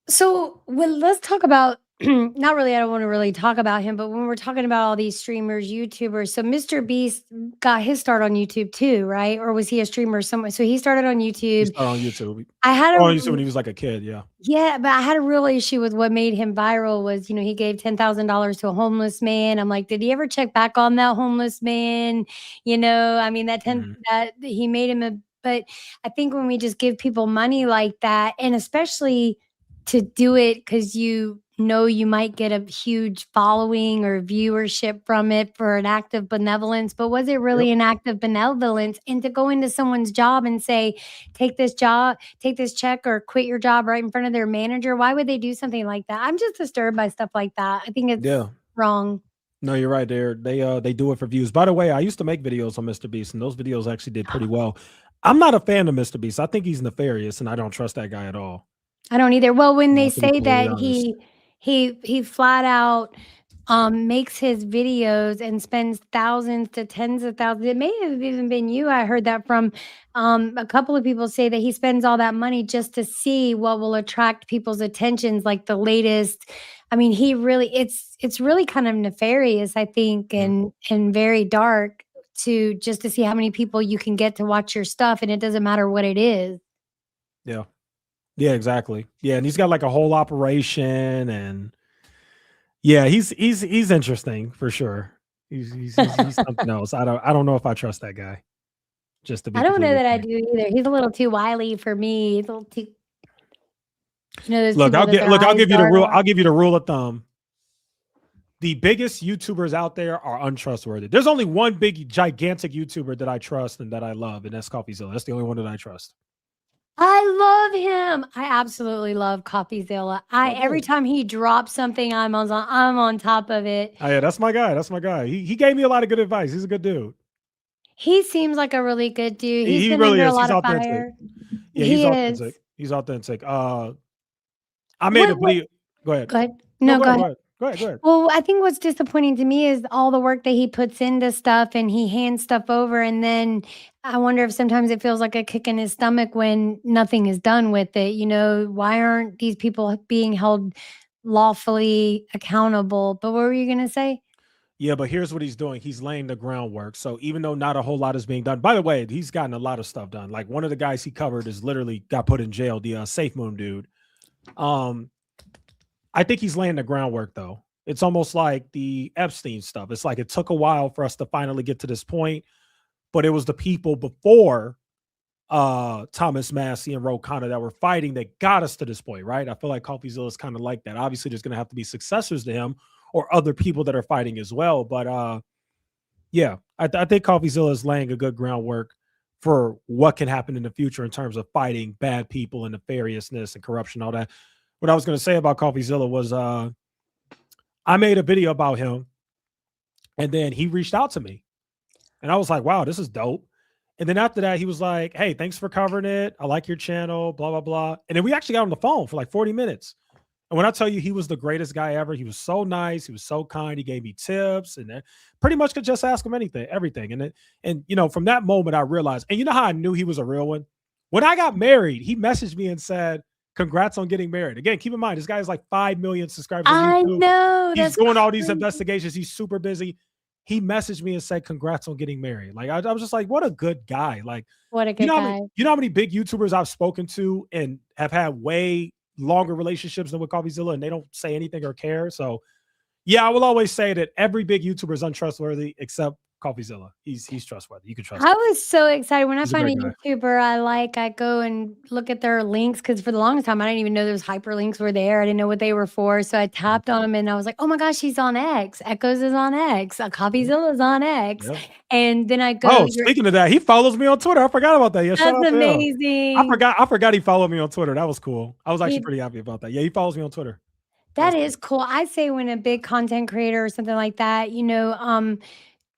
So let's talk about, not really, I don't want to really talk about him, but when we're talking about all these streamers, YouTubers, so Mr. Beast got his start on YouTube too, right? Or was he a streamer somewhere? So he started on YouTube. He started on YouTube. On YouTube when he was like a kid, yeah. Yeah, but I had a real issue with what made him viral was, he gave $10,000 to a homeless man. I'm like, did he ever check back on that homeless man? I mean, that he made him but I think when we just give people money like that, and especially to do it because you know you might get a huge following or viewership from it for an act of benevolence, but was it Yep. really an act of benevolence? And to go into someone's job and say, take this job, take this check, or quit your job right in front of their manager, why would they do something like that? I'm just disturbed by stuff like that. I think it's Yeah. wrong. No, you're right. They do it for views. By the way, I used to make videos on Mr. Beast, and those videos actually did pretty well. I'm not a fan of Mr. Beast. I think he's nefarious, and I don't trust that guy at all. I don't either. Well, when they To be say completely that honest. he flat out makes his videos and spends thousands to tens of thousands. It may have even been you. I heard that from a couple of people say that he spends all that money just to see what will attract people's attentions, like the latest. I mean, he really it's really kind of nefarious, I think, Mhm. and very dark to just to see how many people you can get to watch your stuff, and it doesn't matter what it is. Yeah. Yeah, exactly. Yeah, and he's got like a whole operation, and yeah, he's interesting for sure. He's something else. I don't know if I trust that guy. Just to I be don't know completely that I frank. do either. He's a little too wily for me. He's a little too, those Look, people that their I'll eyes give you the dart rule. a I'll lot. give you the rule of thumb. The biggest YouTubers out there are untrustworthy. There's only one big gigantic YouTuber that I trust and that I love, and that's CoffeeZilla. That's the only one that I trust. I love him. I absolutely love CoffeeZilla. Oh, Every good. time he drops something, I'm on top of it. Oh, yeah, that's my guy. That's my guy. He gave me a lot of good advice. He's a good dude. He seems like a really good dude. He's He been really under a is. He's lot of authentic. fire. Yeah, he's He is. authentic. He's authentic. I made a What video. Go ahead. go ahead. No, No, go go ahead. Go ahead. ahead. Go ahead. Go ahead. Well, I think what's disappointing to me is all the work that he puts into stuff and he hands stuff over. And then I wonder if sometimes it feels like a kick in his stomach when nothing is done with it. You know, why aren't these people being held lawfully accountable? But what were you going to say? Yeah, but here's what he's doing. He's laying the groundwork. So even though not a whole lot is being done, by the way, he's gotten a lot of stuff done. Like one of the guys he covered is literally got put in jail, the Safe Moon dude. Um, I think he's laying the groundwork though. It's almost like the Epstein stuff. It's like it took a while for us to finally get to this point, but it was the people before Thomas Massey and Ro Khanna that were fighting that got us to this point, right? I feel like CoffeeZilla is kind of like that. Obviously, there's gonna have to be successors to him or other people that are fighting as well. But yeah, I think CoffeeZilla is laying a good groundwork for what can happen in the future in terms of fighting bad people and nefariousness and corruption, all that. What I was going to say about CoffeeZilla was I made a video about him, and then he reached out to me, and I was like, "Wow, this is dope." And then after that, he was like, "Hey, thanks for covering it. I like your channel, blah blah blah." And then we actually got on the phone for like 40 minutes. And when I tell you he was the greatest guy ever, he was so nice, he was so kind, he gave me tips, and pretty much could just ask him anything, everything. And you know, from that moment, I realized, and you know how I knew he was a real one? When I got married, he messaged me and said, "Congrats on getting married." Again, keep in mind, this guy has like 5 million subscribers on I YouTube. know. He's That's doing all these crazy. investigations. He's super busy. He messaged me and said, "Congrats on getting married." Like I was just like, what a good guy. Like, What a good guy. you know how many big YouTubers I've spoken to and have had way longer relationships than with CoffeeZilla, and they don't say anything or care. So yeah, I will always say that every big YouTuber is untrustworthy except CoffeeZilla. He's trustworthy. You can trust I him. was so excited when I He's a find great a guy. YouTuber I like, I go and look at their links because for the longest time I didn't even know those hyperlinks were there. I didn't know what they were for. So I Mhm. tapped on them and I was like, oh my gosh, she's on X. Echoes is on X. Yep. CopyZilla is on X. Yep. And then I go, Oh, speaking of that, he follows me on Twitter. I forgot about that. Yeah, shout that's out to him. amazing. I forgot he followed me on Twitter. That was cool. I was actually He pretty happy about that. Yeah, he follows me on Twitter. That That was cool. is cool. I say when a big content creator or something like that,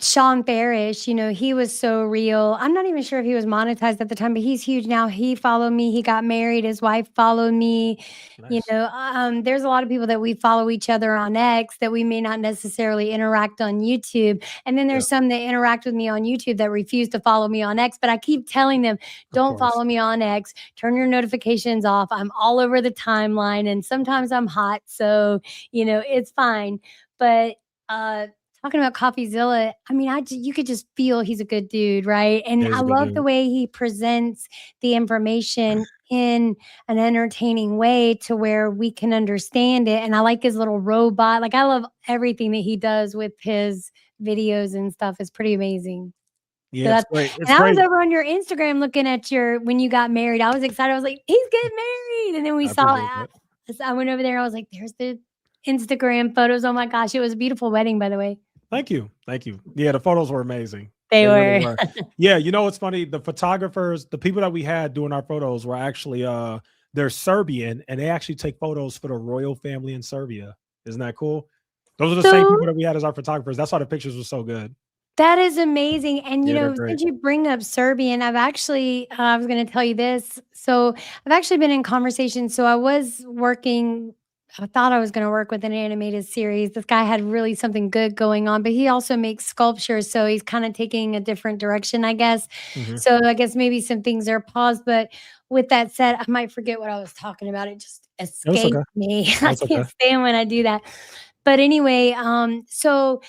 Sean Farish, he was so real. I'm not even sure if he was monetized at the time, but he's huge now. He followed me. He got married. His wife followed me. Nice. There's a lot of people that we follow each other on X that we may not necessarily interact on YouTube. And then Yeah, there's some that interact with me on YouTube that refuse to follow me on X. But I keep telling them, of don't course. follow me on X. Turn your notifications off. I'm all over the timeline. And sometimes I'm hot. So, it's fine. But uh talking about CoffeeZilla, I mean, you could just feel he's a good dude, right? And Yeah, he's I a good love the dude. way he presents the information in an entertaining way to where we can understand it. And I like his little robot. Like I love everything that he does with his videos and stuff. It's pretty amazing. Yeah, So it's that's great. It's and I was great. over on your Instagram looking at your when you got married. I was excited. I was like, he's getting married. And then we I saw appreciate that. I went over there. I was like, there's the Instagram photos. Oh my gosh, it was a beautiful wedding, by the way. Thank you. Thank you. Yeah, the photos were amazing. They really were. were. Yeah, you know what's funny? The photographers, the people that we had doing our photos were actually they're Serbian, and they actually take photos for the royal family in Serbia. Isn't that cool? Those are the same So people that we had as our photographers. That's why the pictures were so good. that is amazing. And, Yeah, they're since great. you bring up Serbian, I've actually, I was going to tell you this. So I've actually been in conversation. So I was working, I thought I was going to work with an animated series. This guy had really something good going on, but he also makes sculptures. So he's kind of taking a different direction, I guess. Mhm. So I guess maybe some things are paused. But with that said, I might forget what I was talking about. It just That's escaped okay. me. I That's can't okay. stand when I do that. But anyway, so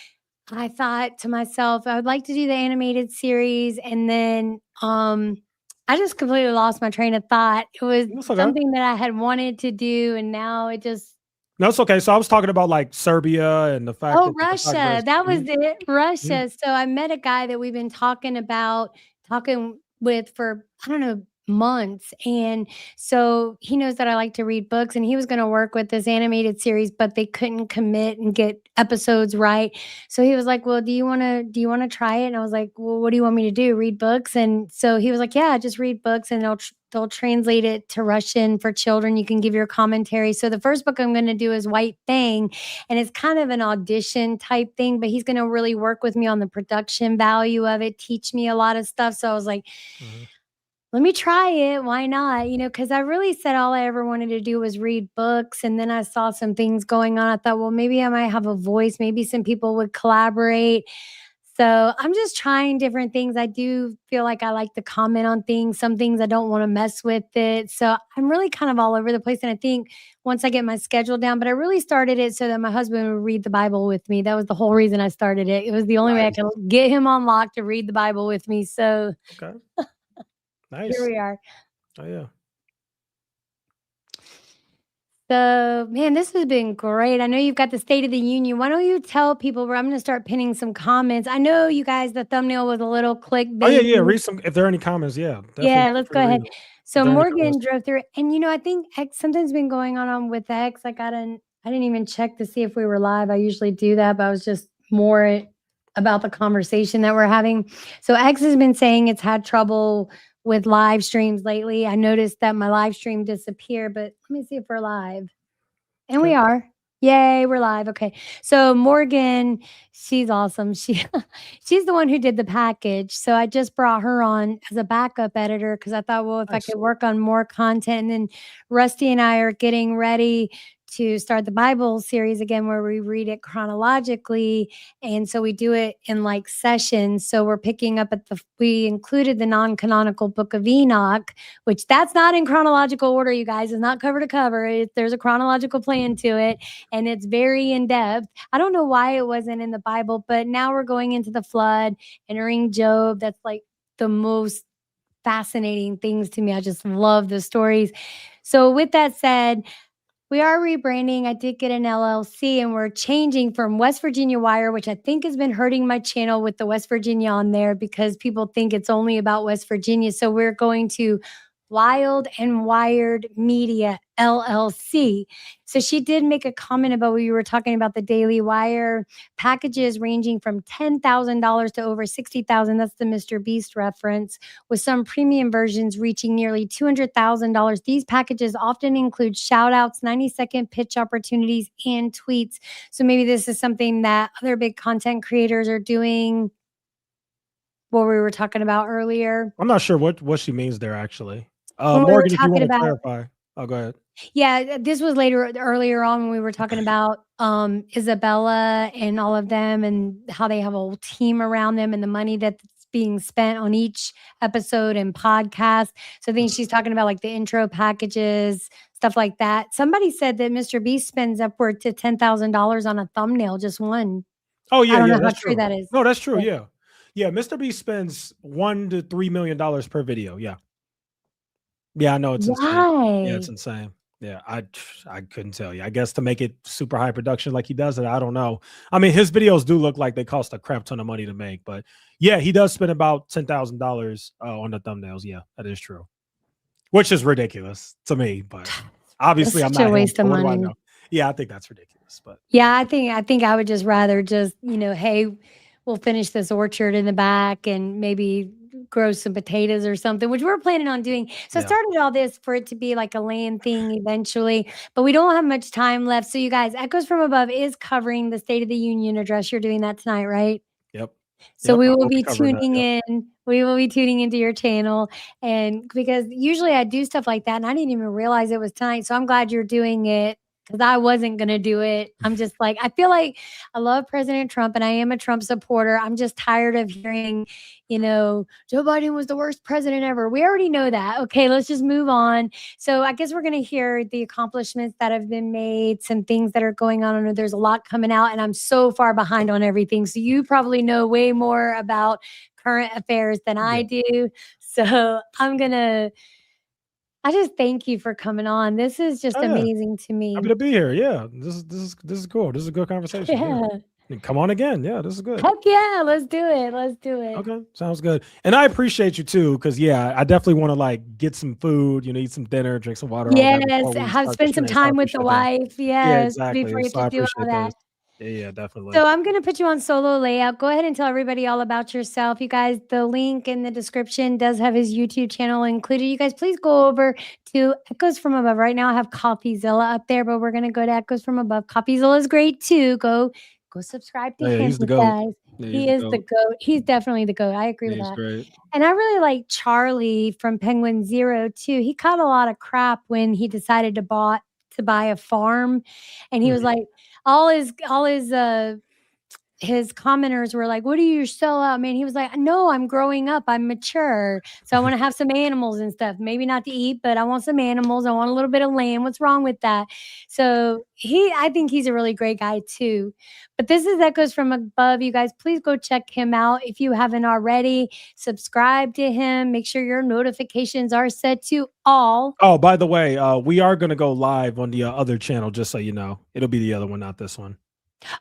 I thought to myself, I would like to do the animated series, and then, I just completely lost my train of thought. It was That's okay. something that I had wanted to do, and now it just No, it's okay. So I was talking about like Serbia and the fact Oh, that the Russia, photographers. that was Mhm, it, mhm. Russia. So I met a guy that we've been talking with for, I don't know, months, and so he knows that I like to read books, and he was gonna work with this animated series, but they couldn't commit and get episodes right. So he was like, "Well, do you wanna try it?" And I was like, "Well, what do you want me to do, read books?" And so he was like, "Yeah, just read books, and they'll translate it to Russian for children. You can give your commentary." So the first book I'm gonna do is White Fang, and it's kind of an audition type thing, but he's going to really work with me on the production value of it, teach me a lot of stuff. So I was like, Mhm. let me try it. Why not? Because I really said all I ever wanted to do was read books. And then I saw some things going on. I thought, well, maybe I might have a voice. Maybe some people would collaborate. So I'm just trying different things. I do feel like I like to comment on things. Some things I don't want to mess with it. So I'm really kind of all over the place. And I think once I get my schedule down, but I really started it so that my husband would read the Bible with me. That was the whole reason I started it. It was the only way I Nice. could get him on lock to read the Bible with me. So Okay. here Nice. we are. Oh yeah. So, man, this has been great. I know you've got the State of the Union. Why don't you tell people where I'm going to start pinning some comments? I know you guys, the thumbnail was a little Oh yeah, yeah. clickbaity. Read some if there are any comments. Yeah, definitely Yeah, feel let's free go to read ahead. them if So there are any comments. Morgan drove through and, I think X something's been going on with X. Like, I didn't even check to see if we were live. I usually do that, but I was just more about the conversation that we're having. So X has been saying it's had trouble with live streams lately. I noticed that my live stream disappeared, but let me see if we're live. And we Okay. are. Yay, we're live. Okay. So Morgan, she's awesome. She's the one who did the package. So I just brought her on as a backup editor because I thought, well, if I Nice. could work on more content. And then Rusty and I are getting ready to start the Bible series again where we read it chronologically. And so we do it in like sessions. So we're picking up we included the non-canonical book of Enoch, which that's not in chronological order, you guys. It's not cover to cover. There's a chronological plan to it, and it's very in depth. I don't know why it wasn't in the Bible, but now we're going into the flood, entering Job. That's like the most fascinating things to me. I just love the stories. So, with that said, we are rebranding. I did get an LLC and we're changing from West Virginia Wire, which I think has been hurting my channel with the West Virginia on there because people think it's only about West Virginia. So we're going to Wild and Wired Media LLC. So she did make a comment about what you were talking about the Daily Wire packages ranging from $10,000 to over $60,000. That's the Mr. Beast reference, with some premium versions reaching nearly $200,000. These packages often include shout outs, 90-second pitch opportunities, and tweets. So maybe this is something that other big content creators are doing, what we were talking about earlier. I'm not sure what she means there actually. When we were Morgan, if you talking want to about clarify. Oh, go ahead. Yeah, this was earlier on when we were talking about, Isabella and all of them and how they have a whole team around them and the money that's being spent on each episode and podcast. So I think she's talking about, like, the intro packages, stuff like that. Somebody said that Mr. Beast spends upward to $10,000 on a thumbnail, just one. Oh I yeah, don't yeah, know how that's true true. that is. No, that's true. Yeah. Yeah, yeah. Mr. Beast spends $1 to $3 million per video. Yeah, yeah. I know it's insane. Yeah, it's Why? insane. Yeah, I couldn't tell you. I guess to make it super high production like he does it, I don't know. I mean, his videos do look like they cost a crap ton of money to make, but yeah, he does spend about $10,000 on the thumbnails. Yeah, that is true, which is ridiculous to me. But That's obviously, I'm such a not him, waste of so what do I money. know? Yeah, I think that's ridiculous. But Yeah, I think I would just rather just, hey, we'll finish this orchard in the back and maybe grow some potatoes or something, which we're planning on doing. So I yeah. started all this for it to be like a land thing eventually, but we don't have much time left. So you guys, Echoes from Above is covering the State of the Union address. You're doing that tonight, right? Yep. So Yep. we I will will be be covering that. tuning Yep. in. We will be tuning into your channel. And because usually I do stuff like that and I didn't even realize it was tonight. So I'm glad you're doing it because I wasn't going to do it. I'm just like, I feel like I love President Trump and I am a Trump supporter. I'm just tired of hearing, Joe Biden was the worst president ever. We already know that. Okay, let's just move on. So I guess we're going to hear the accomplishments that have been made, some things that are going on. I know there's a lot coming out, and I'm so far behind on everything. So you probably know way more about current affairs than I do. So I just thank you for coming on. This is just Oh yeah. amazing to me. Happy to be here. Yeah. This is cool. This is a good conversation. Yeah. And come on again. Yeah, this is good. Heck yeah, let's do it. Let's do it. Okay, sounds good. And I appreciate you too, because I definitely want to like get some food, eat some dinner, drink some water, all that Yes, before we have start the spend some stream. So I time with the appreciate that. wife. Yeah, Yes, before exactly. you have So to I do all appreciate that. this. Yeah, definitely. So I'm going to put you on solo layout. Go ahead and tell everybody all about yourself. You guys, the link in the description does have his YouTube channel included. You guys, please go over to Echoes from Above. Right now I have CoffeeZilla up there, but we're going to go to Echoes from Above. CoffeeZilla is great too. Go subscribe to Oh, yeah, him, he's the you goat. guys. Yeah, he's He the is the goat. goat. He's definitely the goat. I agree Yeah, with he's that. great. And I really like Charlie from Penguin Zero too. He caught a lot of crap when he decided to buy a farm, and he was Mhm. like, his commenters were like, "What are you sell out, man?" He was like, "No, I'm growing up. I'm mature. So I want to have some animals and stuff. Maybe not to eat, but I want some animals. I want a little bit of land. What's wrong with that?" So I think he's a really great guy too. But this is Echoes from Above. You guys, please go check him out if you haven't already. Subscribe to him. Make sure your notifications are set to all. Oh, by the way, we are gonna go live on the other channel, just so you know. It'll be the other one, not this one.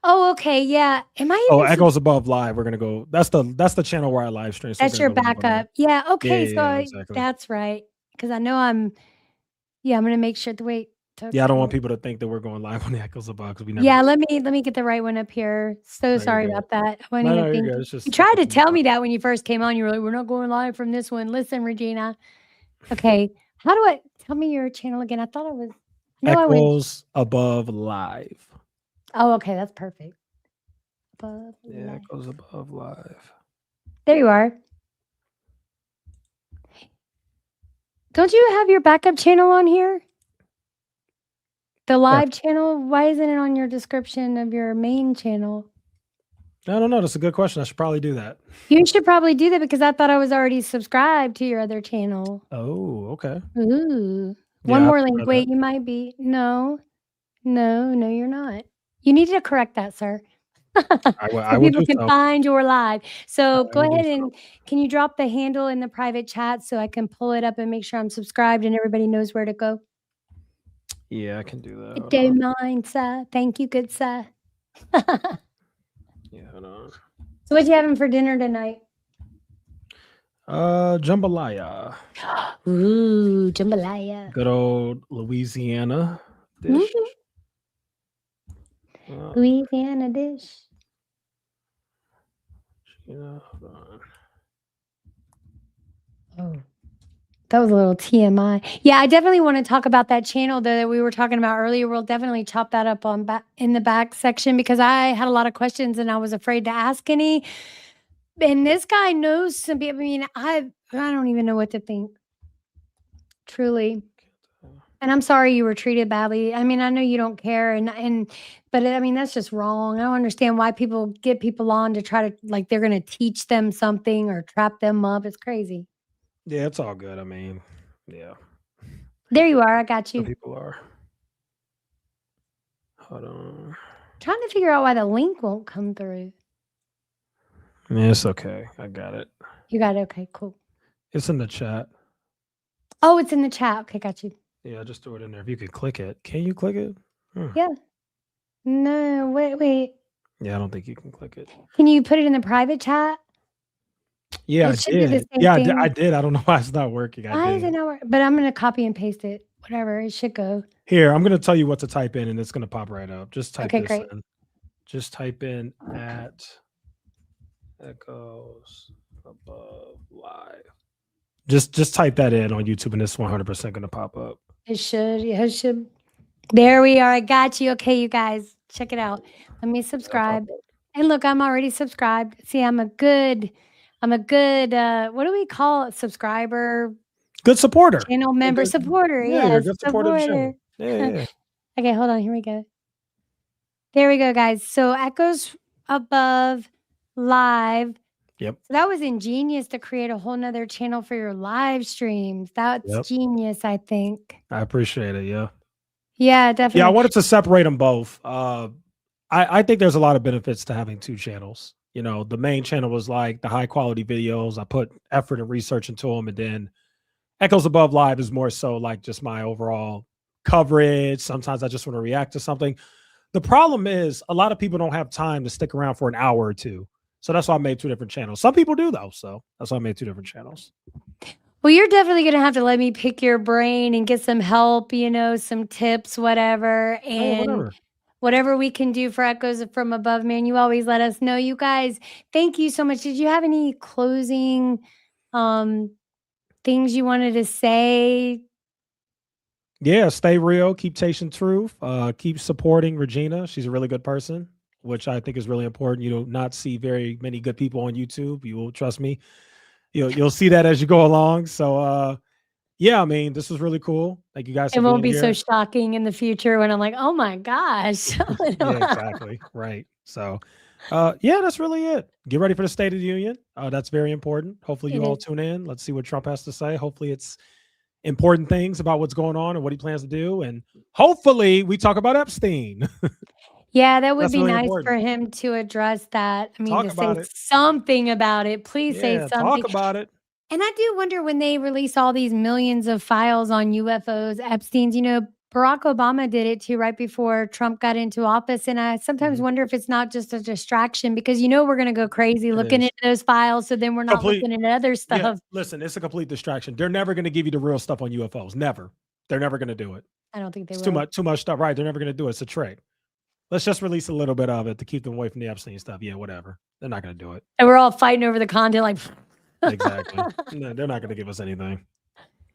Oh, okay. Yeah. Am I Oh, even Echoes Above Live. We're gonna go. That's the channel where I live stream. So we're That's gonna your go live on there. backup. Yeah, okay, so Yeah, exactly. that's right. Because I know I'm gonna make sure to wait. Yeah, I don't Okay. want people to think that we're going live on the Echoes Above because we never. Yeah, do. let me get the right one up here. So No, you're sorry good. about that. I wasn't No, even you're thinking. good. It's just You tried to Echoes tell Above. me that when you first came on. You were like, "We're not going live from this one." Listen, Regina. Okay. How do I tell me your channel again? I thought I was I went. Echoes Above Live. Oh, okay, that's perfect. Above Yeah, live. Echoes Above Live. There you are. Don't you have your backup channel on here? The live channel? Why isn't it on your description of your main channel? I don't know. That's a good question. I should probably do that. You should probably do that because I thought I was already subscribed to your other channel. Oh, okay. Ooh. Yeah, One I have more to link. try Wait, that. you might be. No, you're not. You need to correct that, sir. I So will people do can so. find your live. So I go will do ahead so. and can you drop the handle in the private chat so I can pull it up and make sure I'm subscribed and everybody knows where to go? Yeah, I can do that. If Hold you on. don't mind, sir. Thank you, good sir. Yeah, hold on. So what you having for dinner tonight? Jambalaya. Ooh, jambalaya. Good old Louisiana dish. Louisiana dish. Hold on. Oh, that was a little TMI. Yeah, I definitely want to talk about that channel that we were talking about earlier. We'll definitely chop that up on in the back section because I had a lot of questions and I was afraid to ask any. And this guy knows some people. I mean, I don't even know what to think. Truly. And I'm sorry you were treated badly. I mean, I know you don't care but I mean, that's just wrong. I don't understand why people get people on to try to like they're going to teach them something or trap them up. It's crazy. Yeah, it's all good. I mean, yeah. There you are. I got Some you. people are. Hold on. Trying to figure out why the link won't come through. Yeah, it's okay. I got it. You got it. Okay, cool. It's in the chat. Oh, it's in the chat. Okay, got you. Yeah, just throw it in there. If you could click it. Can you click it? Yeah. No, wait. Yeah, I don't think you can click it. Can you put it in the private chat? Yeah, It I should be the did. same Yeah, thing. I did. I don't know why it's not working. Why is it not working? But I'm going to copy and paste it. whatever. It should go. Here, I'm gonna tell you what to type in, and it's gonna pop right up. Just type Okay, this great. in. Just type in at Echoes Above Live. Just type that in on YouTube, and it's 100% gonna pop up. It should. Yeah, it should. There we are. I got you. Okay, you guys, check it out. Let me subscribe. And look, I'm already subscribed. See, I'm a good, what do we call it? Subscriber, Good supporter. channel member, Good- supporter. Yeah, you're a Yes, good supporter of the channel. supporter. Yeah. Okay, hold on. Here we go. There we go, guys. So Echoes Above Live. Yep. So that was ingenious to create a whole nother channel for your live streams. That's Yep. genius, I think. I appreciate it. Yeah. Yeah, definitely. Yeah, I wanted to separate them both. I think there's a lot of benefits to having two channels. You know, the main channel was like the high quality videos. I put effort and research into them, and then Echoes Above Live is more so like just my overall coverage. Sometimes I just want to react to something. The problem is a lot of people don't have time to stick around for an hour or two. So that's why I made two different channels. Some people do though. So that's why I made two different channels. Well, you're definitely going to have to let me pick your brain and get some help, you know, some tips, whatever. And whatever we can do for Echoes from Above, man, you always let us know. You guys, thank you so much. Did you have any closing things you wanted to say? Yeah, stay real, keep chasing truth, keep supporting Regina. She's a really good person, which I think is really important. You do not see very many good people on YouTube. You will trust me. You'll see that as you go along. So yeah, I mean, this was really cool. Thank you guys. It won't be so shocking in the future when I'm like, oh my gosh. Yeah, exactly. Right. So yeah, that's really it. Get ready for the State of the Union. That's very important. Hopefully you all tune in. Let's see what Trump has to say. Hopefully it's important things about what's going on and what he plans to do. And hopefully we talk about Epstein. Yeah, that would That's be really nice important. for him to address that. I mean, Talk to about say it. something about it. Please say Yeah, something. talk about it. And I do wonder when they release all these millions of files on UFOs, Epstein's, you know, Barack Obama did it too right before Trump got into office. And I sometimes wonder if it's not just a distraction because, you know, we're going to go crazy looking into those files. So then we're not looking at other stuff. Yeah, listen, it's a complete distraction. They're never going to give you the real stuff on UFOs. Never. They're never going to do it. I don't think they It's will. too much stuff. Right. They're never going to do it. It's a trick. Let's just release a little bit of it to keep them away from the Epstein stuff. Yeah, whatever. They're not going to do it. And we're all fighting over the content like Exactly. No, they're not going to give us anything.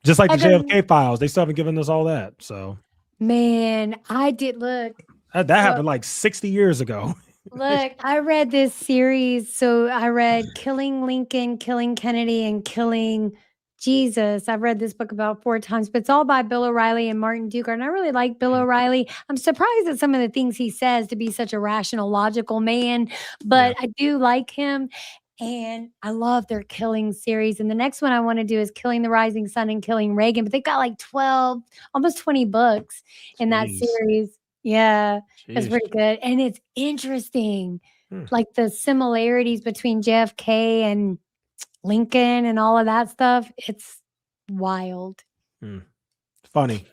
Just like the JFK files. They still haven't given us all that. So man, I did look. That happened like 60 years ago. Look, I read this series. So I read Killing Lincoln, Killing Kennedy, and Killing Jesus. I've read this book about 4 times, but it's all by Bill O'Reilly and Martin Dugard. And I really like Bill O'Reilly. I'm surprised at some of the things he says to be such a rational, logical man, but I do like him. And I love their Killing series. And the next one I want to do is Killing the Rising Sun and Killing Reagan. But they've got like 12, almost 20 books in that series. Yeah, it's pretty good. And it's interesting, like the similarities between JFK and Lincoln and all of that stuff. It's wild. Funny.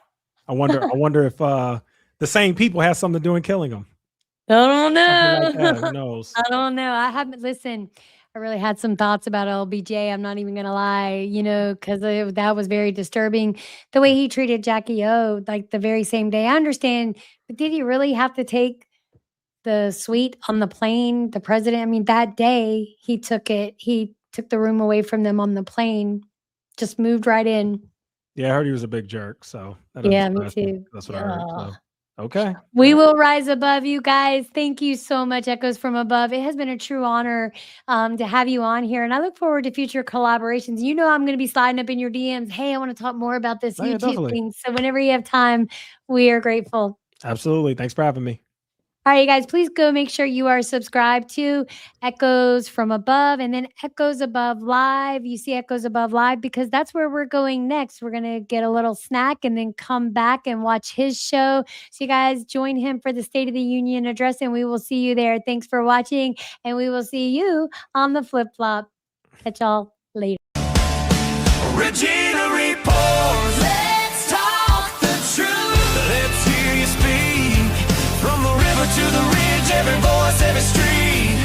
I wonder if the same people have something to do in killing them. I don't know. Like that. Who knows? I don't know. I haven't listened. I really had some thoughts about LBJ. I'm not even going to lie, you know, because that was very disturbing. The way he treated Jackie O, like the very same day. I understand, but did he really have to take the suite on the plane? The president, I mean, that day he took the room away from them on the plane, just moved right in. Yeah, I heard he was a big jerk. So yeah, me too. That's what I heard. So. Okay. We will rise above, you guys. Thank you so much, Echoes from Above. It has been a true honor to have you on here. And I look forward to future collaborations. You know, I'm going to be sliding up in your DMs. Hey, I want to talk more about this YouTube thing. So whenever you have time, we are grateful. Absolutely. Thanks for having me. All right, you guys, please go make sure you are subscribed to Echoes from Above and then Echoes Above Live. You see Echoes Above Live because that's where we're going next. We're going to get a little snack and then come back and watch his show. So you guys join him for the State of the Union address and we will see you there. Thanks for watching and we will see you on the flip flop. Catch y'all later. Regina reports. Let's talk the truth. Let's hear you speak. From the river to the ridge, every voice, every street.